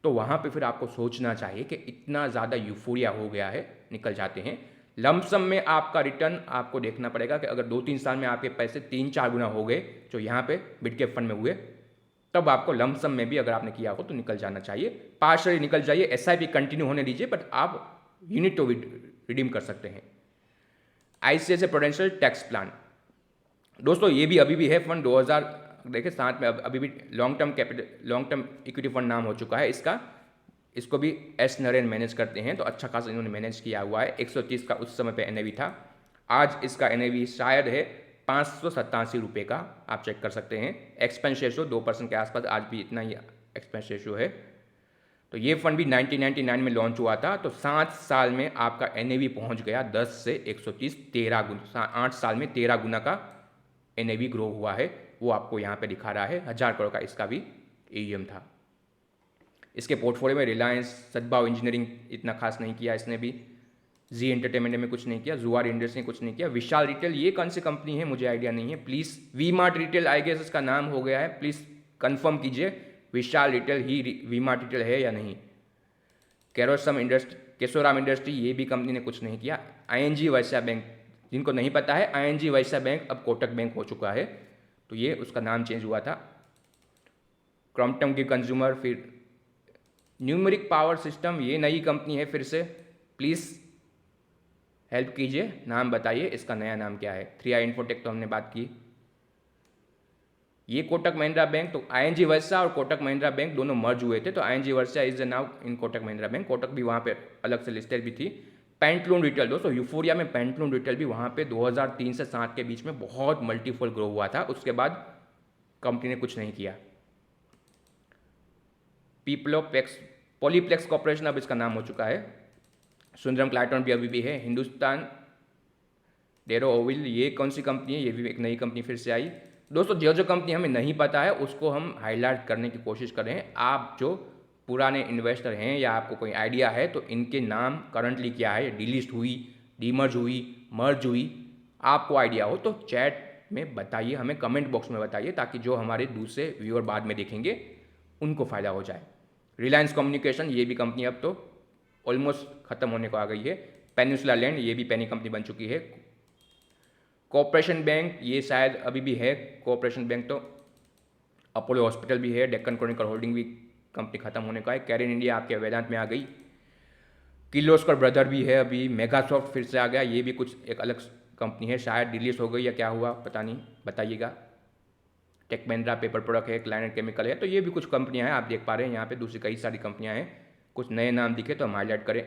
[SPEAKER 1] तो वहाँ पे फिर आपको सोचना चाहिए कि इतना ज़्यादा यूफोरिया हो गया है, निकल जाते हैं। लमसम में आपका रिटर्न आपको देखना पड़ेगा कि अगर 2-3 साल में आपके पैसे 3-4 गुना हो गए जो यहाँ पे मिड कैप फंड में हुए, तब आपको लमसम में भी अगर आपने किया हो तो निकल जाना चाहिए। पार्शली निकल जाइए, एसआईपी कंटिन्यू होने दीजिए, बट आप यूनिट तो रिडीम कर सकते हैं। आईसीआईसीआई प्रूडेंशियल टैक्स प्लान दोस्तों ये भी अभी भी है फंड 2000 देखिए साथ में अभी भी लॉन्ग टर्म इक्विटी फंड नाम हो चुका है इसका। इसको भी एस नरेन मैनेज करते हैं, तो अच्छा खासा इन्होंने मैनेज किया हुआ है। 130 का उस समय पे एनएवी था, आज इसका एनएवी शायद है 587 रुपये का, आप चेक कर सकते हैं। एक्सपेंस रेशियो 2% के आसपास आज भी इतना ही एक्सपेंस रेशियो है। तो ये फंड भी 1999 में लॉन्च हुआ था, तो 7 साल में आपका एनएवी पहुंच गया 10 से 130, 13 गुना, 8 साल में 13 गुना का एनएवी ग्रो हुआ है। वो आपको यहाँ पे दिखा रहा है। 1000 करोड़ का इसका भी एयूएम था। इसके पोर्टफोलियो में रिलायंस, सद्भाव इंजीनियरिंग इतना खास नहीं किया इसने भी, जी एंटरटेनमेंट में कुछ नहीं किया, जुआर इंडस्ट्री ने कुछ नहीं किया। विशाल रिटेल ये कौन सी कंपनी है मुझे आइडिया नहीं है, please V Mart retail I guess इसका नाम हो गया है, प्लीज़ कंफर्म कीजिए विशाल रिटेल ही वी मार्ट रिटेल है या नहीं। केशोराम इंडस्ट्री ये भी कंपनी ने कुछ नहीं किया। आईएनजी वैश्य बैंक, जिनको नहीं पता है आईएनजी वैश्य बैंक अब कोटक बैंक हो चुका है, तो ये उसका नाम चेंज हुआ था। क्रॉम्पटन की कंज्यूमर, फिर न्यूमेरिक पावर सिस्टम ये नई कंपनी है, फिर से प्लीज़ हेल्प कीजिए, नाम बताइए इसका नया नाम क्या है। 3i इन्फोटेक तो हमने बात की। ये कोटक महिंद्रा बैंक, तो आईएनजी वर्षा और कोटक महिंद्रा बैंक दोनों मर्ज हुए थे, तो ING Vysya is now in Kotak Mahindra Bank. Kotak भी वहाँ पे अलग से लिस्टेड भी थी। पेंटलून रिटेल दोस्तों, यूफोरिया में पेंटलून रिटेल भी वहाँ पे 2003 से 7 के बीच में बहुत मल्टीफोल ग्रो हुआ था, उसके बाद कंपनी ने कुछ नहीं किया। पॉलीप्लेक्स कॉर्पोरेशन अब इसका नाम हो चुका है। सुंदरम क्लाइटन भी अभी भी है। हिंदुस्तान डेरो ओविल ये कौन सी कंपनी है, ये भी एक नई कंपनी फिर से आई। दोस्तों जो कंपनी हमें नहीं पता है उसको हम हाईलाइट करने की कोशिश कर रहे हैं। आप जो पुराने इन्वेस्टर हैं या आपको कोई आइडिया है तो इनके नाम करंटली क्या है, डिलिस्ट हुई, डीमर्ज हुई, मर्ज हुई, आपको आइडिया हो तो चैट में बताइए, हमें कमेंट बॉक्स में बताइए, ताकि जो हमारे दूसरे व्यूअर बाद में देखेंगे उनको फ़ायदा हो जाए। रिलायंस कम्युनिकेशन ये भी कंपनी अब तो ऑलमोस्ट ख़त्म होने को आ गई है। पेनिनसुला लैंड ये भी पेनी कंपनी बन चुकी है। कोऑपरेशन बैंक ये शायद अभी भी है। कोऑपरेशन बैंक तो अपोलो हॉस्पिटल भी है। डेक्कन क्रॉनिकल होल्डिंग भी कंपनी खत्म होने का है। कैरिन इंडिया आपके वेदांत में आ गई। किर्लोस्कर ब्रदर भी है अभी। मेगासॉफ्ट फिर से आ गया, ये भी कुछ एक अलग कंपनी है, शायद डिलीट हो गई या क्या हुआ पता नहीं, बताइएगा। टेक महिंद्रा पेपर प्रोडक्ट है, क्लाइनेट केमिकल है। तो ये भी कुछ कंपनियां हैं, आप देख पा रहे हैं यहाँ पे दूसरी कई सारी कंपनियां हैं। कुछ नए नाम दिखे तो हम हाईलाइट करें।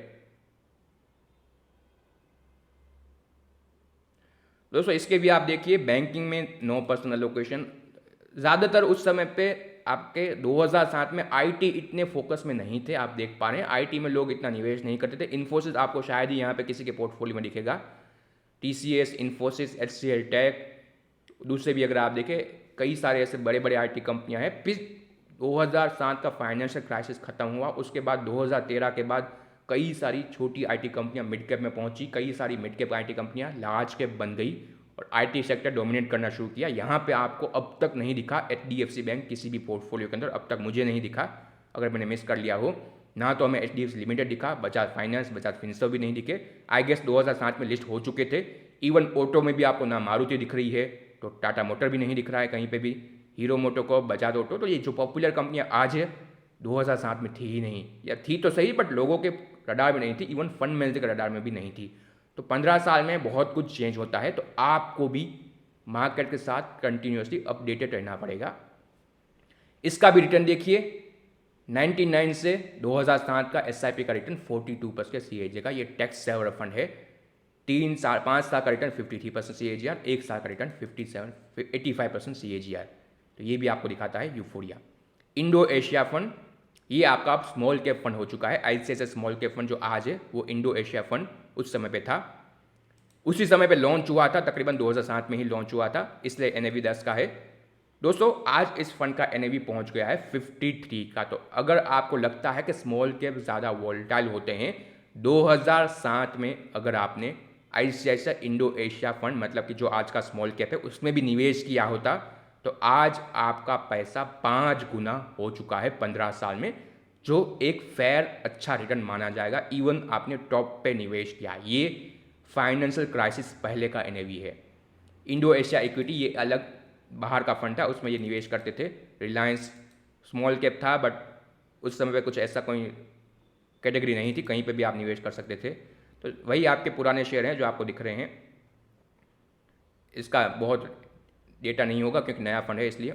[SPEAKER 1] दोस्तों इसके भी आप देखिए, बैंकिंग में 9% एलोकेशन। ज़्यादातर उस समय पे आपके 2007 में आईटी इतने फोकस में नहीं थे, आप देख पा रहे हैं आईटी में लोग इतना निवेश नहीं करते थे। इन्फोसिस आपको शायद ही यहाँ पे किसी के पोर्टफोलियो में दिखेगा। टीसीएस, इन्फोसिस, एचसीएल टेक, दूसरे भी अगर आप देखें कई सारे ऐसे बड़े बड़े आईटी कंपनियां हैं। फिर 2007 का फाइनेंशियल क्राइसिस खत्म हुआ, उसके बाद 2013 के बाद कई सारी छोटी आईटी कंपनियां मिड कैप में पहुंची, कई सारी मिड कैप आईटी कंपनियां लार्ज कैप बन गई और आईटी सेक्टर डोमिनेट करना शुरू किया। यहाँ पे आपको अब तक नहीं दिखा एचडीएफसी बैंक किसी भी पोर्टफोलियो के अंदर, अब तक मुझे नहीं दिखा, अगर मैंने मिस कर लिया हो। ना तो हमें एचडीएफसी लिमिटेड दिखा, बजाज फाइनेंस, बजाज फिनसर्व भी नहीं दिखे। आई गेस 2007 में लिस्ट हो चुके थे। इवन ऑटो में भी आपको ना मारुति दिख रही है, तो टाटा मोटर भी नहीं दिख रहा है कहीं पे भी, हीरो मोटोकॉर्प, बजाज ऑटो। तो ये जो पॉपुलर कंपनियां आज है 2007 में थी ही नहीं, या थी तो सही बट लोगों के रडार में नहीं थी, इवन फंड मैनेजर के रडार में भी नहीं थी। तो 15 साल में बहुत कुछ चेंज होता है, तो आपको भी मार्केट के साथ कंटिन्यूसली अपडेटेड रहना पड़ेगा। इसका भी रिटर्न देखिए, 99 से 2007 का एसआईपी का रिटर्न 42% सीएजी का। ये टैक्स सेवर फंड है। 5 साल का रिटर्न 53% CAGR, 1 साल का रिटर्न 85% CAGR। तो ये भी आपको दिखाता है यूफोरिया। इंडो एशिया फंड, ये आपका अब स्मॉल कैप फंड हो चुका है। आईसीआईसीआई स्मॉल कैप फंड जो आज है वो इंडो एशिया फंड उस समय पे था। उसी समय पे लॉन्च हुआ था, तकरीबन 2007 में ही लॉन्च हुआ था, इसलिए NAV 10 का है। दोस्तों आज इस फंड का NAV पहुंच गया है 53 का। तो अगर आपको लगता है कि स्मॉल कैप ज़्यादा वॉलेटाइल होते हैं, 2007 में अगर आपने आईसीआईसीआई इंडो एशिया फंड, मतलब कि जो आज का स्मॉल कैप है, उसमें भी निवेश किया होता तो आज आपका पैसा 5 गुना हो चुका है 15 साल में, जो एक फेयर अच्छा रिटर्न माना जाएगा। इवन आपने टॉप पे निवेश किया। ये फाइनेंशियल क्राइसिस पहले का NAV है। इंडो एशिया इक्विटी ये अलग बाहर का फंड था, उसमें ये निवेश करते थे। रिलायंस स्मॉल कैप था बट उस समय पे कुछ ऐसा कोई कैटेगरी नहीं थी, कहीं पे भी आप निवेश कर सकते थे। तो वही आपके पुराने शेयर हैं जो आपको दिख रहे हैं। इसका बहुत डेटा नहीं होगा क्योंकि नया फंड है इसलिए।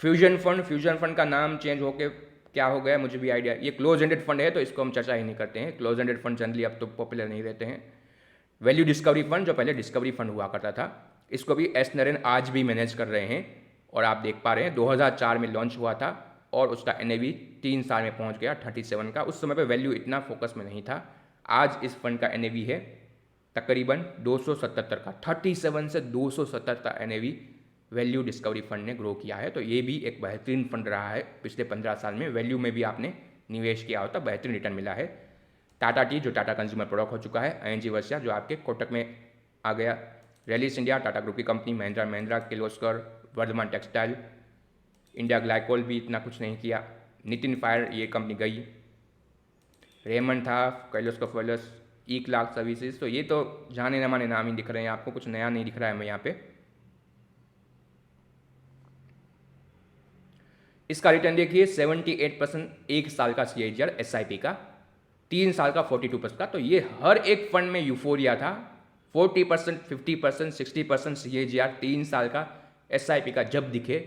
[SPEAKER 1] फ्यूजन फंड का नाम चेंज होके क्या हो गया मुझे भी आइडिया। ये क्लोज एंडेड फंड है तो इसको हम चर्चा ही नहीं करते हैं। क्लोज एंडेड फंड जनरली अब तो पॉपुलर नहीं रहते हैं। वैल्यू डिस्कवरी फंड, जो पहले डिस्कवरी फंड हुआ करता था, इसको भी एस नरेन आज भी मैनेज कर रहे हैं। और आप देख पा रहे हैं 2004 में लॉन्च हुआ था और उसका NAV 3 साल में पहुंच गया 37 का। उस समय पे वैल्यू इतना फोकस में नहीं था। आज इस फंड का NAV है तकरीबन 277 का। 37 से 270 का NAV वैल्यू डिस्कवरी फंड ने ग्रो किया है। तो ये भी एक बेहतरीन फंड रहा है पिछले 15 साल में। वैल्यू में भी आपने निवेश किया होता, बेहतरीन रिटर्न मिला है। टाटा टी जो टाटा कंज्यूमर प्रोडक्ट हो चुका है, ING वर्षा जो आपके कोटक में आ गया, रैलिस इंडिया टाटा ग्रुप की company, Mahindra Kirloskar, Vardhman textile, India glycol भी इतना कुछ नहीं किया, नितिन फायर ये कंपनी गई, रेमंड था, कैलोस्को फॉलस, ई क्लार्क सर्विसेज। तो ये तो जाने न माने नाम ही दिख रहे हैं आपको, कुछ नया नहीं दिख रहा है हमें यहाँ पे। इसका रिटर्न देखिए 78% 1 साल का CAGR SIP का, 3 साल का 42% का। तो ये हर एक फंड में यूफोरिया था। 40%, 50%, 60% CAGR 3 साल का SIP का जब दिखे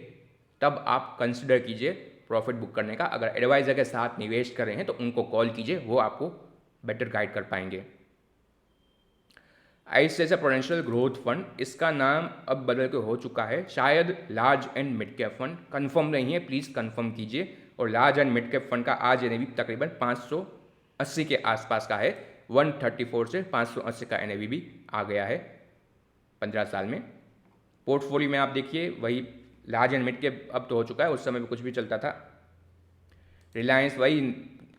[SPEAKER 1] तब आप कंसिडर कीजिए प्रॉफिट बुक करने का। अगर एडवाइजर के साथ निवेश कर रहे हैं तो उनको कॉल कीजिए, वो आपको बेटर गाइड कर पाएंगे। आईसीआईसीआई प्रूडेंशियल ग्रोथ फंड, इसका नाम अब बदल के हो चुका है, शायद large and mid cap fund, confirm नहीं है, प्लीज़ कंफर्म कीजिए। और large and mid cap fund का आज NAV तकरीबन 580 के आसपास का है। 134 से 580 का NAV भी आ गया है 15 साल में। पोर्टफोलियो में आप देखिए वही लार्ज एंड मिड कैप अब तो हो चुका है, उस समय में कुछ भी चलता था। रिलायंस वही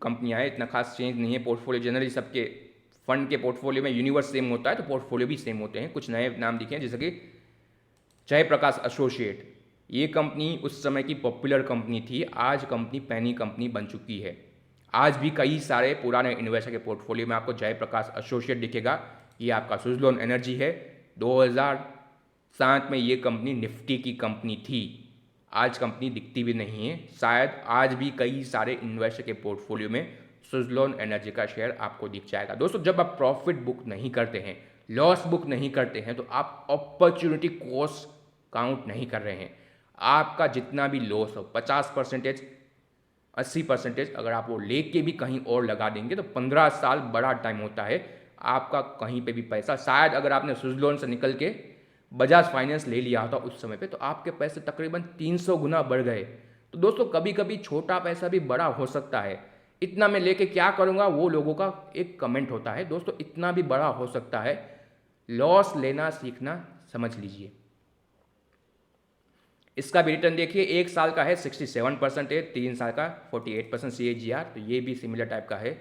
[SPEAKER 1] कंपनियां हैं, इतना खास चेंज नहीं है पोर्टफोलियो। जनरली सबके फंड के पोर्टफोलियो में यूनिवर्स सेम होता है तो पोर्टफोलियो भी सेम होते हैं। कुछ नए नाम दिखे हैं जैसे कि जयप्रकाश एसोसिएट, ये कंपनी उस समय की पॉपुलर कंपनी थी, आज कंपनी पैनी कंपनी बन चुकी है। आज भी कई सारे पुराने इन्वेस्टर के पोर्टफोलियो में आपको जयप्रकाश एसोसिएट दिखेगा। ये आपका सुजलोन एनर्जी है। 2007 में ये कंपनी निफ्टी की कंपनी थी, आज कंपनी दिखती भी नहीं है। शायद आज भी कई सारे इन्वेस्टर के पोर्टफोलियो में सुजलोन एनर्जी का शेयर आपको दिख जाएगा। दोस्तों जब आप प्रॉफिट बुक नहीं करते हैं, लॉस बुक नहीं करते हैं, तो आप अपॉर्चुनिटी कॉस्ट काउंट नहीं कर रहे हैं। आपका जितना भी लॉस हो 50%, 80%, अगर आप वो लेके भी कहीं और लगा देंगे तो 15 साल बड़ा टाइम होता है। आपका कहीं पे भी पैसा, शायद अगर आपने स्विस लोन से निकल के बजाज फाइनेंस ले लिया होता उस समय पे, तो आपके पैसे तकरीबन 300 गुना बढ़ गए। तो दोस्तों कभी कभी छोटा पैसा भी बड़ा हो सकता है। इतना मैं लेके क्या करूँगा, वो लोगों का एक कमेंट होता है। दोस्तों इतना भी बड़ा हो सकता है। लॉस लेना सीखना समझ लीजिए। इसका भी रिटर्न देखिए, 1 साल का है 67%, 3 साल का 48% CAGR, तो ये भी सिमिलर टाइप का है।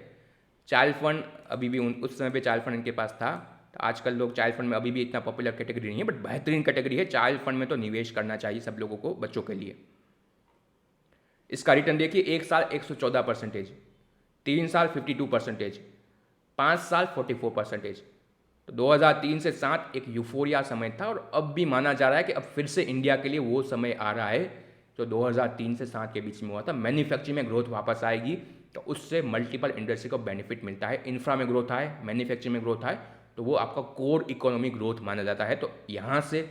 [SPEAKER 1] चाइल्ड फंड अभी भी उस समय पे चाइल्ड फंड इनके पास था। तो आजकल लोग चाइल्ड फंड में अभी भी इतना पॉपुलर कैटेगरी नहीं है, बट बेहतरीन कैटेगरी है। चाइल्ड फंड में तो निवेश करना चाहिए सब लोगों को, बच्चों के लिए। इसका रिटर्न देखिए, 1 साल 114%, 3 साल 52%, 5 साल 44%। तो 2003 से 7 एक यूफोरिया समय था, और अब भी माना जा रहा है कि अब फिर से इंडिया के लिए वो समय आ रहा है जो 2003 से 7 के बीच में हुआ था। मैन्युफैक्चरिंग में ग्रोथ वापस आएगी, तो उससे मल्टीपल इंडस्ट्री को बेनिफिट मिलता है। इंफ्रा में ग्रोथ आए, मैन्युफैक्चरिंग में ग्रोथ आए, तो वो आपका कोर इकोनॉमी ग्रोथ माना जाता है। तो यहाँ से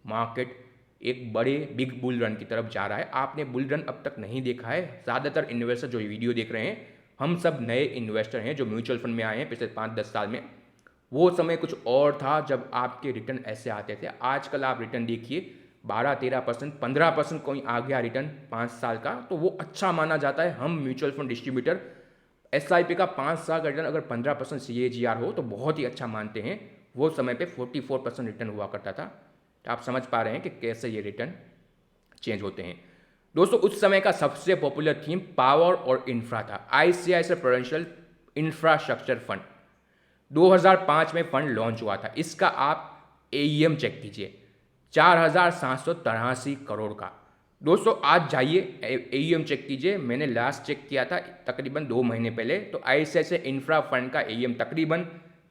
[SPEAKER 1] मार्केट एक बड़े बिग बुल रन की तरफ जा रहा है। आपने बुल रन अब तक नहीं देखा है। ज़्यादातर इन्वेस्टर जो वीडियो देख रहे हैं, हम सब नए इन्वेस्टर हैं जो म्यूचुअल फंड में आए हैं पिछले 5-10 साल में। वो समय कुछ और था जब आपके रिटर्न ऐसे आते थे। आजकल आप रिटर्न देखिए, 12-13%, 15% कोई आ गया रिटर्न 5 साल का, तो वो अच्छा माना जाता है। हम म्यूचुअल फंड डिस्ट्रीब्यूटर SIP का 5 साल का रिटर्न अगर 15% CAGR हो तो बहुत ही अच्छा मानते हैं। वो समय पे 44% रिटर्न हुआ करता था। तो आप समझ पा रहे हैं कि कैसे ये रिटर्न चेंज होते हैं। दोस्तों उस समय का सबसे पॉपुलर थीम पावर और इंफ्रा था। ICICI प्रूडेंशियल इंफ्रास्ट्रक्चर फंड 2005 में फंड लॉन्च हुआ था। इसका आप AUM चेक कीजिए, 4,783 करोड़ का। दोस्तों आज जाइए AUM चेक कीजिए। मैंने लास्ट चेक किया था तकरीबन 2 महीने पहले, तो ICICI इंफ्रा फंड का AUM तकरीबन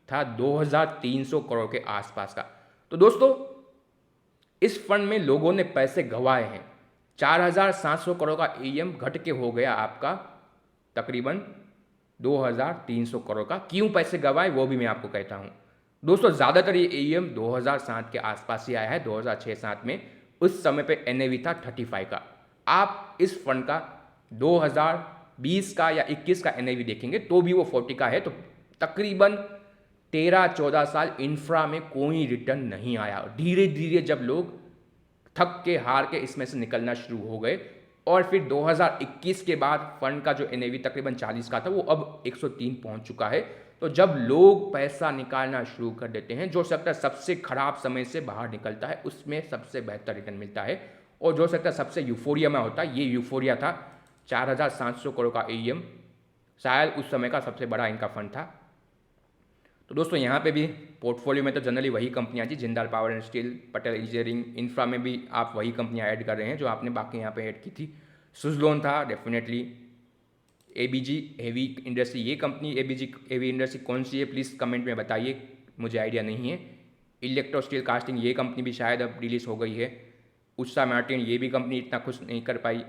[SPEAKER 1] था 2,300 करोड़ के आसपास का। तो दोस्तों इस फंड में लोगों ने पैसे गंवाए हैं। 4,700 करोड़ का AUM घट के हो गया आपका तकरीबन 2,300 करोड़ का। क्यों पैसे गंवाए वो भी मैं आपको कहता हूं। दोस्तों ज़्यादातर ये AUM 2007 के आसपास ही आया है, 2006-7 में। उस समय पे NAV था 35 का। आप इस फंड का 2020 का या 21 का NAV देखेंगे तो भी वो 40 का है। तो तकरीबन 13-14 साल इंफ्रा में कोई रिटर्न नहीं आया। धीरे धीरे जब लोग थक के हार के इसमें से निकलना शुरू हो गए, और फिर 2021 के बाद फंड का जो NAV तकरीबन 40 का था वो अब 103 पहुंच चुका है। तो जब लोग पैसा निकालना शुरू कर देते हैं, जो सेक्टर सबसे खराब समय से बाहर निकलता है उसमें सबसे बेहतर रिटर्न मिलता है। और जो सेक्टर सबसे यूफोरिया में होता है, ये यूफोरिया था। 4,700 करोड़ का AUM, शायद उस समय का सबसे बड़ा इनका फंड था। तो दोस्तों यहाँ पे भी पोर्टफोलियो में तो जनरली वही कंपनियाँ थी, Jindal power and steel, Patel engineering. Infra में भी आप वही कंपनियाँ ऐड कर रहे हैं जो आपने बाकी यहाँ पे ऐड की थी। सुजलोन था डेफिनेटली। ABG हेवी इंडस्ट्री, ये कंपनी ABG हेवी इंडस्ट्री कौन सी है प्लीज़ कमेंट में बताइए, मुझे आइडिया नहीं है। इलेक्ट्रो स्टील कास्टिंग, ये कंपनी भी शायद अब रिलीज हो गई है। उषा मार्टिन, ये भी कंपनी इतना खुश नहीं कर पाई।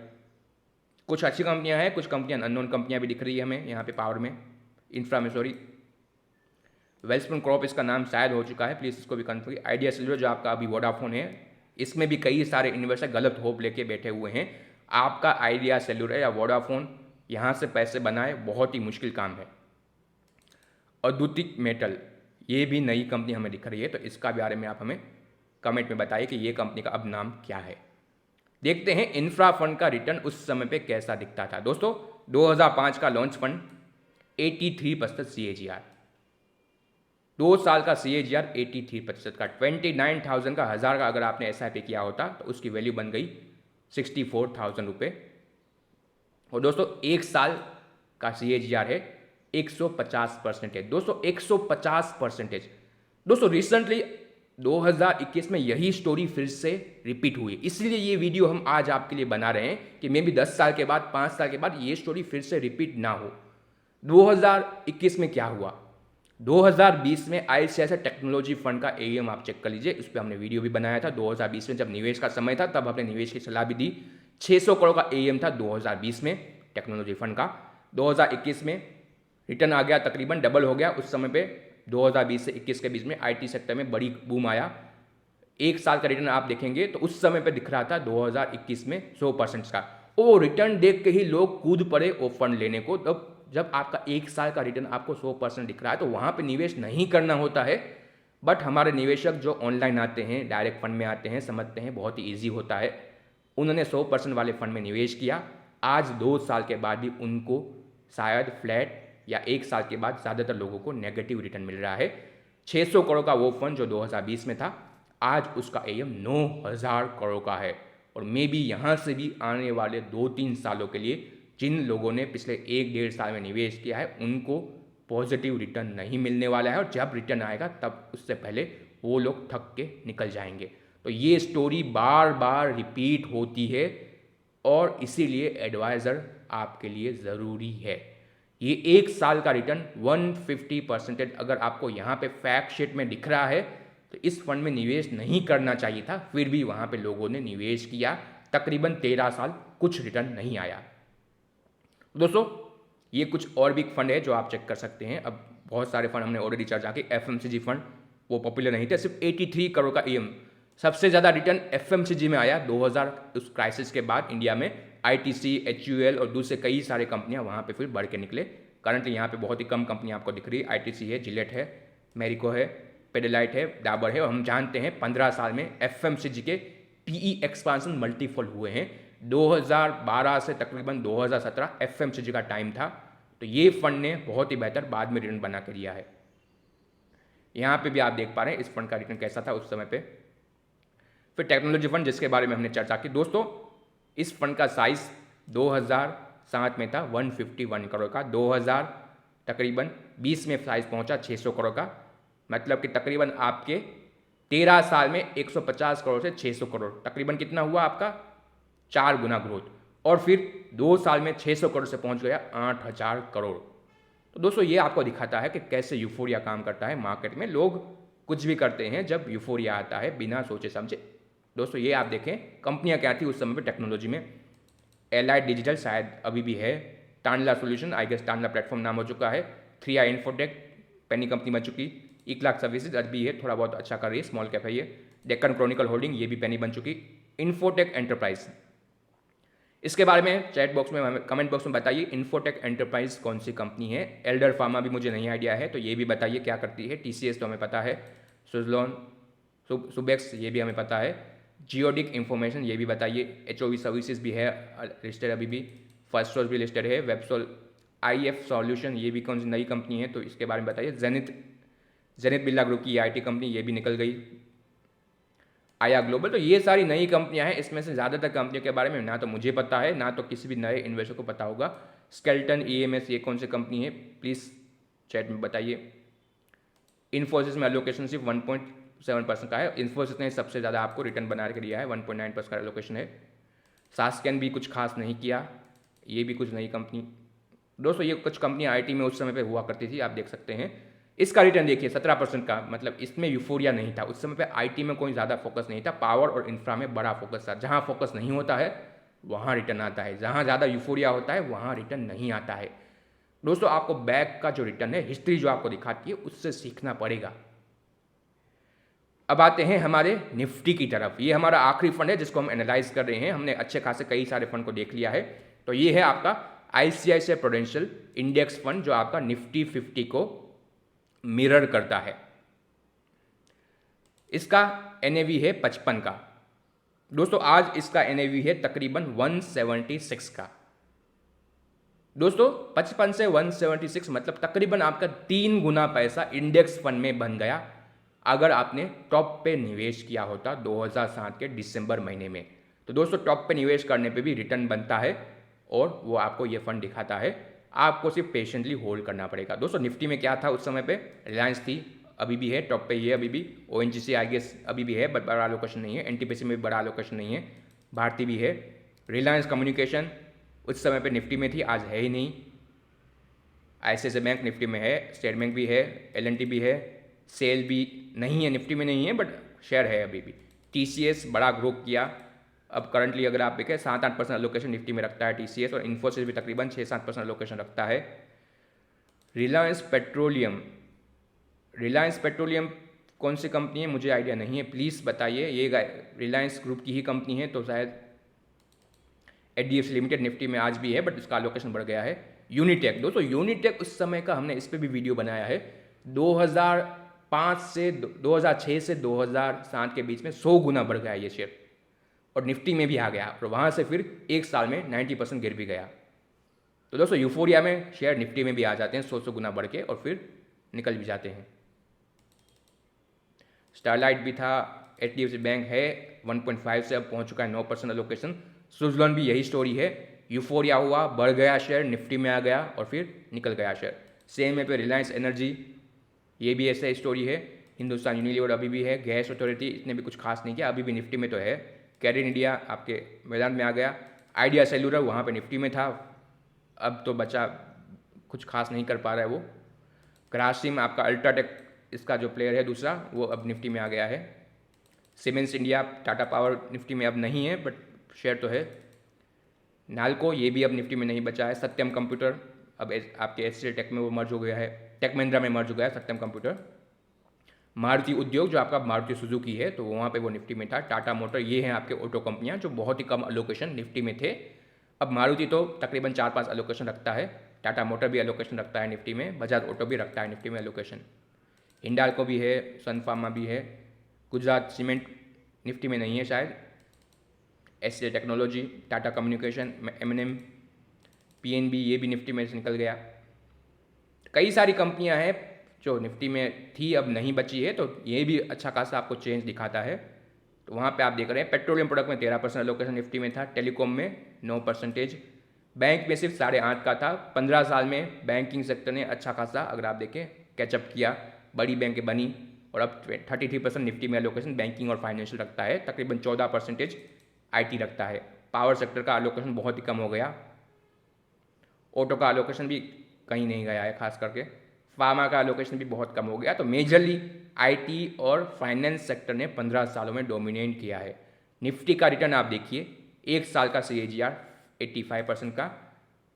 [SPEAKER 1] कुछ अच्छी कंपनियाँ हैं, कुछ कंपनियाँ अननोन कंपनियाँ भी दिख रही है हमें यहाँ पे पावर में, इंफ्रा में सॉरी। वेलस्पन क्रॉप इसका नाम शायद हो चुका है, प्लीज़ इसको भी कन्फर्म। आइडिया सेल्युलर जो आपका अभी वोडाफोन है, इसमें भी कई सारे इन्वेस्टर गलत होप लेके बैठे हुए हैं। आपका आइडिया सेल्युलर या वोडाफोन यहाँ से पैसे बनाए बहुत ही मुश्किल काम है। औद्योगिक मेटल, ये भी नई कंपनी हमें दिख रही है, तो इसका बारे में आप हमें कमेंट में बताइए कि ये कंपनी का अब नाम क्या है। देखते हैं इंफ्रा फंड का रिटर्न उस समय पे कैसा दिखता था। दोस्तों 2005 का लॉन्च फंड 83% CAGR, 2 साल का CAGR 83% का। 29,000 का, 1000 का अगर आपने SIP किया होता तो उसकी वैल्यू बन गई 64,000 रुपये। और दोस्तों 1 साल का CAGR है 150% है। दोस्तों 150%। दोस्तों रिसेंटली 2021 में यही स्टोरी फिर से रिपीट हुई, इसलिए ये वीडियो हम आज आपके लिए बना रहे हैं कि मे भी 10 साल के बाद, 5 साल के बाद ये स्टोरी फिर से रिपीट ना हो। 2021 में क्या हुआ, 2020 में ICICI टेक्नोलॉजी फंड का AUM आप चेक कर लीजिए, उस पर हमने वीडियो भी बनाया था। 2020 में जब निवेश का समय था तब हमने निवेश की सलाह भी दी। 600 करोड़ का AUM था 2020 में टेक्नोलॉजी फंड का। 2021 में रिटर्न आ गया, तकरीबन डबल हो गया। उस समय पे 2020 से 21 के बीच में IT सेक्टर में बड़ी बूम आया। 1 साल का रिटर्न आप देखेंगे तो उस समय पे दिख रहा था 2021 में 100% का। वो रिटर्न देख के ही लोग कूद पड़े वो फंड लेने को। तब जब आपका 1 साल का रिटर्न आपको 100% दिख रहा है तो वहाँ पे निवेश नहीं करना होता है। बट हमारे निवेशक जो ऑनलाइन आते हैं, डायरेक्ट फंड में आते हैं, समझते हैं बहुत ही ईजी होता है। उन्होंने 100% वाले फंड में निवेश किया। आज 2 साल के बाद भी उनको शायद फ्लैट या 1 साल के बाद ज़्यादातर लोगों को नेगेटिव रिटर्न मिल रहा है। 600 करोड़ का वो फंड जो 2020 में था, आज उसका एम 9,000 करोड़ का है। और मे बी यहाँ से भी आने वाले 2-3 सालों के लिए जिन लोगों ने पिछले 1-1.5 साल में निवेश किया है उनको पॉजिटिव रिटर्न नहीं मिलने वाला है। और जब रिटर्न आएगा तब उससे पहले वो लोग थक के निकल जाएंगे। तो ये स्टोरी बार बार रिपीट होती है और इसीलिए एडवाइज़र आपके लिए ज़रूरी है। ये 1 साल का रिटर्न 150% अगर आपको यहाँ पे फैक्ट शीट में दिख रहा है तो इस फंड में निवेश नहीं करना चाहिए था, फिर भी वहाँ पे लोगों ने निवेश किया। तकरीबन 13 साल कुछ रिटर्न नहीं आया। दोस्तों, ये कुछ और भी फंड है जो आप चेक कर सकते हैं। अब बहुत सारे फंड हमने ऑलरेडी चर्चा की। एफएमसीजी फंड वो पॉपुलर नहीं थे, सिर्फ 83 करोड़ का एम। सबसे ज़्यादा रिटर्न एफएमसीजी में आया 2000 उस क्राइसिस के बाद इंडिया में। आईटीसी, एचयूएल और दूसरे कई सारे कंपनियां वहाँ पे फिर बढ़ के निकले। करंटली यहाँ पे बहुत ही कम कंपनियां आपको दिख रही है। आईटीसी है, जिलेट है, मैरिको है, पेडिलाइट है, डाबर है। और हम जानते हैं 15 साल में एफएमसीजी के पीई एक्सपांसन मल्टीपल हुए हैं। 2012 से तकरीबन 2017 एफएमसीजी का टाइम था। तो ये फंड ने बहुत ही बेहतर बाद में रिटर्न बना के दिया है। यहाँ पे भी आप देख पा रहे हैं इस फंड का रिटर्न कैसा था उस समय पे। फिर टेक्नोलॉजी फंड जिसके बारे में हमने चर्चा की। दोस्तों, इस फंड का साइज 2007 में था 151 करोड़ का। 2000 तकरीबन 20 में साइज पहुंचा 600 करोड़ का। मतलब कि तकरीबन आपके 13 साल में 150 करोड़ से 600 करोड़, तकरीबन कितना हुआ आपका 4 गुना ग्रोथ। और फिर 2 साल में 600 करोड़ से पहुंच गया 8,000 करोड़। तो दोस्तों, ये आपको दिखाता है कि कैसे यूफोरिया काम करता है मार्केट में। लोग कुछ भी करते हैं जब यूफोरिया आता है बिना सोचे समझे। दोस्तों, ये आप देखें कंपनियां क्या थी उस समय पे टेक्नोलॉजी में। एलाइट डिजिटल शायद अभी भी है, Tanla solution, I guess Tanla platform नाम हो चुका है, 3i इन्फोटेक पेनी कंपनी बन चुकी, इक्लाक सर्विसेज अभी है, थोड़ा बहुत अच्छा कर रही है, स्मॉल कैप है ये। डेक्कन क्रॉनिकल होल्डिंग ये भी पेनी बन चुकी। इन्फोटेक एंटरप्राइज, इसके बारे में चैट बॉक्स में कमेंट बॉक्स में बताइए इन्फोटेक एंटरप्राइज कौन सी कंपनी है। एल्डर फार्मा भी मुझे नहीं आइडिया है, तो ये भी बताइए क्या करती है। टीसीएस तो हमें पता है, सुजलॉन, सुबेक्स ये भी हमें पता है। जियोडिक इंफॉर्मेशन ये भी बताइए। एचओवी सर्विसेज भी है लिस्टेड अभी भी। फर्स्ट सोर्स भी लिस्टेड है। वेबसोल, आईएफ सॉल्यूशन ये भी कौन सी नई कंपनी है तो इसके बारे में बताइए। जेनिथ बिरला ग्रुप की आईटी कंपनी ये भी निकल गई। आया ग्लोबल, तो ये सारी नई कंपनियां हैं। इसमें से ज़्यादातर कंपनियों के बारे में ना तो मुझे पता है ना तो किसी भी नए इन्वेस्टर को पता होगा। स्केल्टन ईएमएस ये कौन सी कंपनी है प्लीज़ चैट में बताइए। इन्फोसिस में एलोकेशन सिर्फ 1.7% का है। इन्फोसिस ने सबसे ज़्यादा आपको रिटर्न बना के दिया है, 1.9% का एलोकेशन है। सास्कैन भी कुछ खास नहीं किया, ये भी कुछ नई कंपनी। दोस्तों, ये कुछ कंपनियां आईटी में उस समय पे हुआ करती थी, आप देख सकते हैं। इसका रिटर्न देखिए 17% का, मतलब इसमें यूफोरिया नहीं था उस समय पे। आईटी में कोई ज़्यादा फोकस नहीं था, पावर और इंफ्रा में बड़ा फोकस था। जहाँ फोकस नहीं होता है वहाँ रिटर्न आता है, जहाँ ज़्यादा यूफोरिया होता है वहाँ रिटर्न नहीं आता है। दोस्तों, आपको बैक का जो रिटर्न है, हिस्ट्री जो आपको दिखाती है, उससे सीखना पड़ेगा। अब आते हैं हमारे निफ्टी की तरफ। ये हमारा आखिरी फंड है जिसको हम एनालाइज कर रहे हैं। हमने अच्छे खासे कई सारे फंड को देख लिया है। तो ये है आपका आईसीआईसीआई प्रूडेंशियल इंडेक्स फंड जो आपका निफ्टी 50 को मिरर करता है। इसका एनएवी है 55 का। दोस्तों, आज इसका एनएवी है तकरीबन 176 का। दोस्तों, 55 से 176 मतलब तकरीबन आपका 3 गुना पैसा इंडेक्स फंड में बन गया अगर आपने टॉप पे निवेश किया होता 2007 के दिसंबर महीने में। तो दोस्तों, टॉप पे निवेश करने पे भी रिटर्न बनता है और वो आपको ये फंड दिखाता है। आपको सिर्फ पेशेंटली होल्ड करना पड़ेगा। दोस्तों, निफ्टी में क्या था उस समय पे, रिलायंस थी, अभी भी है टॉप पे, ये अभी भी। ओएनजीसी आई गेस अभी भी है बट बड़ा एलोकेशन नहीं है। एनटीपीसी में भी बड़ा एलोकेशन नहीं है। भारती भी है। रिलायंस कम्युनिकेशन उस समय पे निफ्टी में थी, आज है ही नहीं। आईसीआईसीआई बैंक निफ्टी में है, स्टेट बैंक भी है, एलएनटी भी है, सेल भी नहीं है, निफ्टी में नहीं है बट शेयर है अभी भी। टीसीएस बड़ा ग्रो किया। अब करंटली अगर आप देखें 7-8% एलोकेशन निफ्टी में रखता है टीसीएस, और इन्फोसिस भी तकरीबन 6-7% एलोकेशन रखता है। रिलायंस पेट्रोलियम कौन सी कंपनी है मुझे आइडिया नहीं है, प्लीज़ बताइए। ये रिलायंस ग्रुप की ही कंपनी है, तो शायद HDFC लिमिटेड निफ्टी में आज भी है, बट इसका एलोकेशन बढ़ गया है। यूनिटेक, दोस्तों यूनिटेक उस समय का हमने इस पर भी वीडियो बनाया है। 2006 से 2007 के बीच में 100 गुना बढ़ गया ये शेयर, और निफ्टी में भी आ गया, और वहाँ से फिर एक साल में 90% गिर भी गया। तो दोस्तों यूफोरिया में शेयर निफ्टी में भी आ जाते हैं 100 गुना बढ़ के, और फिर निकल भी जाते हैं। स्टारलाइट भी था, HDFC बैंक है 1.5 से अब पहुंच चुका है 9% एलोकेशन। सुजलॉन भी यही स्टोरी है, यूफोरिया हुआ, बढ़ गया शेयर, निफ्टी में आ गया और फिर निकल गया शेयर। सेम है पे रिलायंस एनर्जी, ये भी ऐसा स्टोरी है। हिंदुस्तान यूनिलीवर अभी भी है, गैस अथॉरिटी इसने भी कुछ खास नहीं किया, अभी भी निफ्टी में तो है। कैरिन इंडिया आपके मैदान में आ गया। आइडिया सेल्यूलर वहाँ पे निफ्टी में था, अब तो बचा कुछ खास नहीं कर पा रहा है वो। ग्रासिम आपका अल्ट्राटेक इसका जो प्लेयर है दूसरा, वो अब निफ्टी में आ गया है। Siemens India, Tata power Nifty में अब नहीं है, बट शेयर तो है। नाल्को ये भी अब निफ्टी में नहीं बचा है। सत्यम कंप्यूटर अब आपके HCL टेक में वो मर्ज हो गया है, टेक महिंद्रा में मर्ज हो गया है सत्यम कंप्यूटर। मारुति उद्योग जो आपका मारुति सुजुकी है, तो वहाँ पे वो निफ्टी में था। टाटा मोटर, ये हैं आपके ऑटो कंपनियाँ जो बहुत ही कम एलोकेशन निफ्टी में थे। अब मारुति तो तकरीबन 4-5 एलोकेशन रखता है, टाटा मोटर भी एलोकेशन रखता है निफ्टी में, बजाज ऑटो भी रखता है निफ्टी में एलोकेशन। हिंडाल्को भी है, सन फार्मा भी है। गुजरात सीमेंट निफ्टी में नहीं है शायद। HCL technology, Tata communication, M&M, PNB ये भी निफ्टी में से निकल गया। कई सारी कंपनियां हैं जो निफ्टी में थी अब नहीं बची है, तो ये भी अच्छा खासा आपको चेंज दिखाता है। तो वहाँ पे आप देख रहे हैं पेट्रोलियम प्रोडक्ट में 13% एलोकेशन निफ्टी में था, टेलीकॉम में 9%, बैंक में सिर्फ 8.5 का था। 15 साल में बैंकिंग सेक्टर ने अच्छा खासा अगर आप देखें कैचअप किया, बड़ी बैंकें बनी, और अब 33% निफ्टी में एलोकेशन बैंकिंग और फाइनेंशियल रखता है, तकरीबन 14% IT रखता है। पावर सेक्टर का एलोकेशन बहुत ही कम हो गया, ऑटो का एलोकेशन भी कहीं नहीं गया है खास करके, फार्मा का एलोकेशन भी बहुत कम हो गया। तो मेजरली IT और फाइनेंस सेक्टर ने 15 सालों में डोमिनेट किया है। निफ्टी का रिटर्न आप देखिए, 1 साल का CAGR 85% का,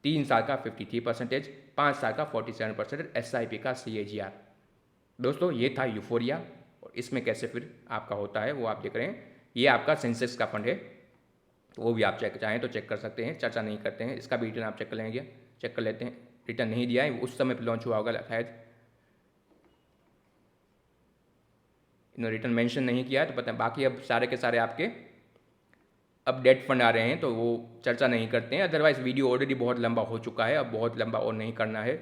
[SPEAKER 1] 3 साल का 53%, 5 साल का 47%, SIP का CAGR। दोस्तों ये था यूफोरिया, और इसमें कैसे फिर आपका होता है वो आप देख रहे हैं। ये आपका सेंसेक्स का फंड है, तो वो भी आप चेक चाहें तो चेक कर सकते हैं, चर्चा नहीं करते हैं, इसका भी रिटर्न आप चेक कर लेंगे, चेक कर लेते हैं। रिटर्न नहीं दिया है, उस समय पर लॉन्च हुआ होगा शायद, इन्होंने रिटर्न मेंशन नहीं किया है, तो पता है। बाकी अब सारे के सारे आपके अब डेट फंड आ रहे हैं, तो वो चर्चा नहीं करते हैं। अदरवाइज वीडियो ऑलरेडी बहुत लंबा हो चुका है, अब बहुत लंबा और नहीं करना है।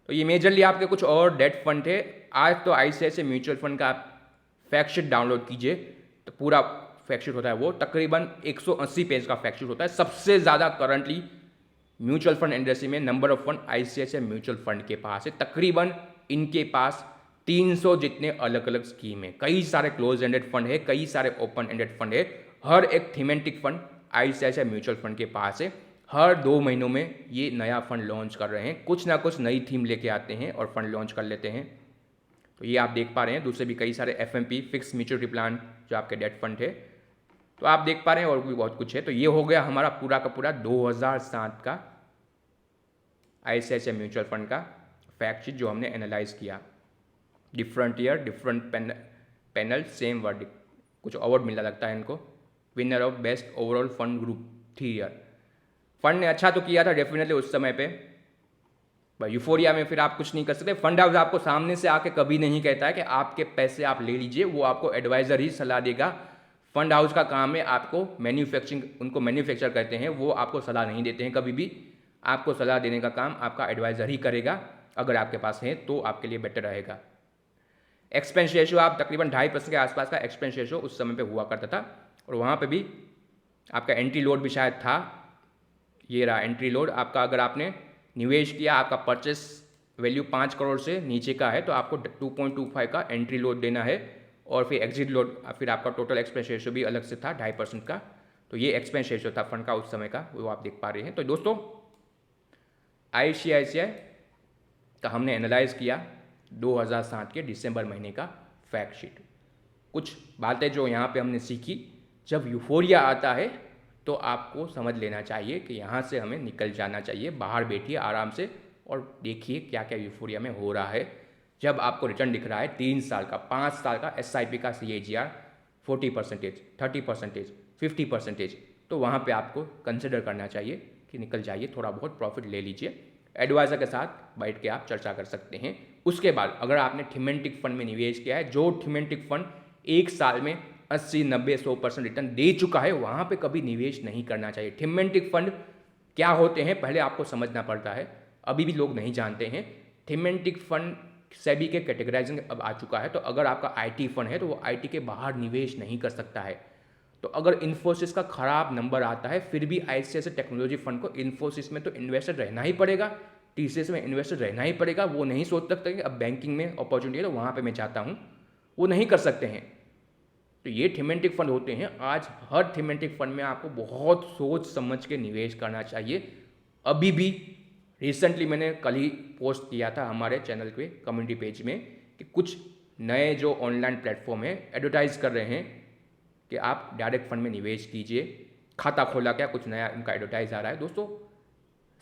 [SPEAKER 1] तो ये मेजरली आपके कुछ और डेट फंड थे। आज तो ICICI म्यूचुअल फंड का आप फैक्टशीट डाउनलोड कीजिए, तो पूरा फैक्टशीट होता है, वो तकरीबन 180 पेज का फैक्टशीट होता है। सबसे ज़्यादा करंटली म्यूचुअल फंड इंडस्ट्री में number of fund ICICI mutual fund के पास है। तकरीबन इनके पास 300 जितने अलग अलग स्कीम है, कई सारे क्लोज एंडेड फंड है, कई सारे ओपन एंडेड फंड है। हर एक thematic fund ICICI mutual fund के पास है। हर 2 महीनों में ये नया फंड लॉन्च कर रहे हैं, कुछ ना कुछ नई थीम लेके आते हैं और फंड लॉन्च कर लेते हैं। तो ये आप देख पा रहे हैं। दूसरे भी कई सारे FMP फिक्स म्यूचुअल प्लान जो आपके डेट फंड थे, तो आप देख पा रहे हैं, और भी बहुत कुछ है। तो ये हो गया हमारा पूरा का पूरा 2007 का ICICI म्यूचुअल फंड का फैक्ट शीट जो हमने एनालाइज किया। Different year, different panel, same verdict. कुछ अवार्ड मिला लगता है इनको, winner of best overall fund group 3 year. Fund ने अच्छा तो किया था डेफिनेटली उस समय पे, पर यूफोरिया में फिर आप कुछ नहीं कर सकते। फंड हाउस आपको सामने से आके कभी नहीं कहता है कि आपके पैसे आप ले लीजिए, वो आपको एडवाइजर ही सलाह देगा। फंड हाउस का काम है आपको मैन्युफैक्चरिंग, उनको मैन्युफैक्चर कहते हैं, वो आपको सलाह नहीं देते हैं कभी भी। आपको सलाह देने का काम आपका एडवाइजर ही करेगा, अगर आपके पास है तो आपके लिए बेटर रहेगा। एक्सपेंस रेशियो आप तकरीबन 2.5% के आसपास का एक्सपेंस रेशियो उस समय पे हुआ करता था, और वहाँ पे भी आपका एंट्री लोड भी शायद था। ये रहा एंट्री लोड आपका, अगर आपने निवेश किया, आपका परचेस वैल्यू 5 करोड़ से नीचे का है, तो आपको 2.25 का एंट्री लोड देना है, और फिर एग्जिट लोड, फिर आपका टोटल एक्सपेंस रेशियो भी अलग से था 2.5% का। तो ये एक्सपेंस रेशियो था फंड का उस समय का, वो आप देख पा रहे हैं। तो दोस्तों ICICI का हमने एनालाइज किया 2007 के दिसंबर महीने का फैक्ट शीट। कुछ बातें जो यहाँ पे हमने सीखी, जब यूफोरिया आता है तो आपको समझ लेना चाहिए कि यहाँ से हमें निकल जाना चाहिए, बाहर बैठिए आराम से और देखिए क्या क्या यूफोरिया में हो रहा है। जब आपको रिटर्न दिख रहा है 3 साल का, 5 साल का SIP का CAGR 40%, 30%, 50%, तो वहाँ पे आपको कंसिडर करना चाहिए कि निकल जाइए, थोड़ा बहुत प्रॉफिट ले लीजिए। एडवाइज़र के साथ बैठ के आप चर्चा कर सकते हैं। उसके बाद अगर आपने थीमेटिक फंड में निवेश किया है, जो थीमेटिक फंड 1 साल में 80, 90, 100% रिटर्न दे चुका है, वहाँ पे कभी निवेश नहीं करना चाहिए। थीमेटिक फंड क्या होते हैं पहले आपको समझना पड़ता है, अभी भी लोग नहीं जानते हैं। थीमेटिक फंड सेबी के कैटेगराइजिंग अब आ चुका है, तो अगर आपका IT फंड है तो वो IT के बाहर निवेश नहीं कर सकता है। तो अगर इन्फोसिस का खराब नंबर आता है फिर भी ICICI टेक्नोलॉजी फंड को इन्फोसिस में तो इन्वेस्टर रहना ही पड़ेगा, TCS में इन्वेस्टर रहना ही पड़ेगा। वो नहीं सोच सकते कि अब बैंकिंग में अपॉर्चुनिटी है तो वहाँ पे मैं चाहता हूँ, वो नहीं कर सकते हैं। तो ये थीमेटिक फंड होते हैं। आज हर थीमेटिक फंड में आपको बहुत सोच समझ के निवेश करना चाहिए। अभी भी रिसेंटली मैंने कल ही पोस्ट किया था हमारे चैनल पे कम्युनिटी पेज में कि कुछ नए जो ऑनलाइन प्लेटफॉर्म है एडवर्टाइज कर रहे हैं कि आप डायरेक्ट फंड में निवेश कीजिए, खाता खोला क्या, कुछ नया उनका एडवर्टाइज आ रहा है। दोस्तों,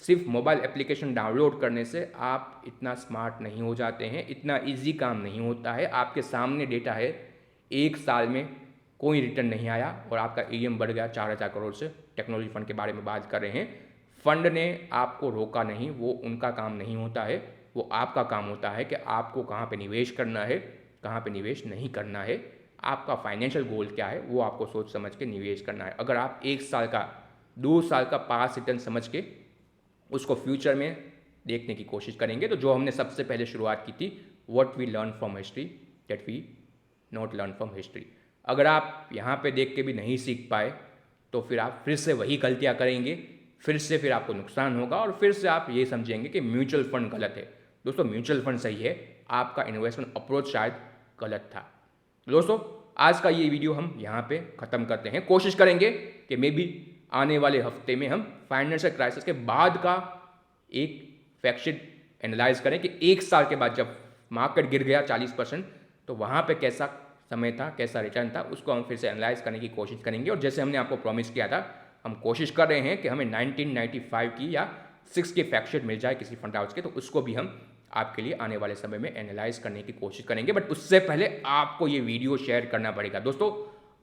[SPEAKER 1] सिर्फ मोबाइल एप्लीकेशन डाउनलोड करने से आप इतना स्मार्ट नहीं हो जाते हैं, इतना इजी काम नहीं होता है। आपके सामने डेटा है, 1 साल में कोई रिटर्न नहीं आया और आपका EM बढ़ गया 4,000 करोड़ से। टेक्नोलॉजी फंड के बारे में बात कर रहे हैं। फंड ने आपको रोका नहीं, वो उनका काम नहीं होता है, वो आपका काम होता है कि आपको कहाँ पे निवेश करना है, कहाँ पे निवेश नहीं करना है। आपका फाइनेंशियल गोल क्या है वो आपको सोच समझ के निवेश करना है। अगर आप 1 साल का, 2 साल का पास रिटर्न समझ के उसको फ्यूचर में देखने की कोशिश करेंगे, तो जो हमने सबसे पहले शुरुआत की थी, what we learn from history that we not learn from history, अगर आप यहाँ पे देख के भी नहीं सीख पाए तो फिर आप फिर से वही गलतियाँ करेंगे, फिर आपको नुकसान होगा और फिर से आप ये समझेंगे कि म्यूचुअल फंड गलत है। दोस्तों, म्यूचुअल फंड सही है, आपका इन्वेस्टमेंट अप्रोच शायद गलत था। दोस्तों, आज का ये वीडियो हम यहाँ पे ख़त्म करते हैं। कोशिश करेंगे कि मे बी आने वाले हफ्ते में हम फाइनेंशियल क्राइसिस के बाद का एक फैक्ट एनालाइज करें कि 1 साल के बाद जब मार्केट गिर गया 40%, तो वहाँ पे कैसा समय था, कैसा रिटर्न था, उसको हम फिर से एनालाइज करने की कोशिश करेंगे। और जैसे हमने आपको प्रॉमिस किया था, हम कोशिश कर रहे हैं कि हमें 1995 की या 6 की फैक्ट मिल जाए किसी फंड हाउस के, तो उसको भी हम आपके लिए आने वाले समय में एनालाइज करने की कोशिश करेंगे। बट उससे पहले आपको ये वीडियो शेयर करना पड़ेगा। दोस्तों,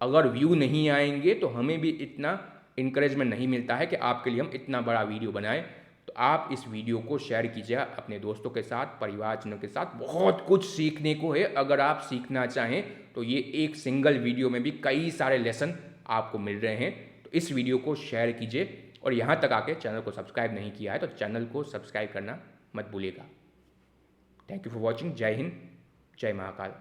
[SPEAKER 1] अगर व्यू नहीं आएंगे तो हमें भी इतना इंकरेजमेंट नहीं मिलता है कि आपके लिए हम इतना बड़ा वीडियो बनाएं। तो आप इस वीडियो को शेयर कीजिए अपने दोस्तों के साथ, परिवारजनों के साथ। बहुत कुछ सीखने को है। अगर आप सीखना चाहें तो ये एक सिंगल वीडियो में भी कई सारे लेसन आपको मिल रहे हैं। तो इस वीडियो को शेयर कीजिए और यहाँ तक आके चैनल को सब्सक्राइब नहीं किया है तो चैनल को सब्सक्राइब करना मत भूलिएगा। Thank you for watching. जय हिंद, जय महाकाल।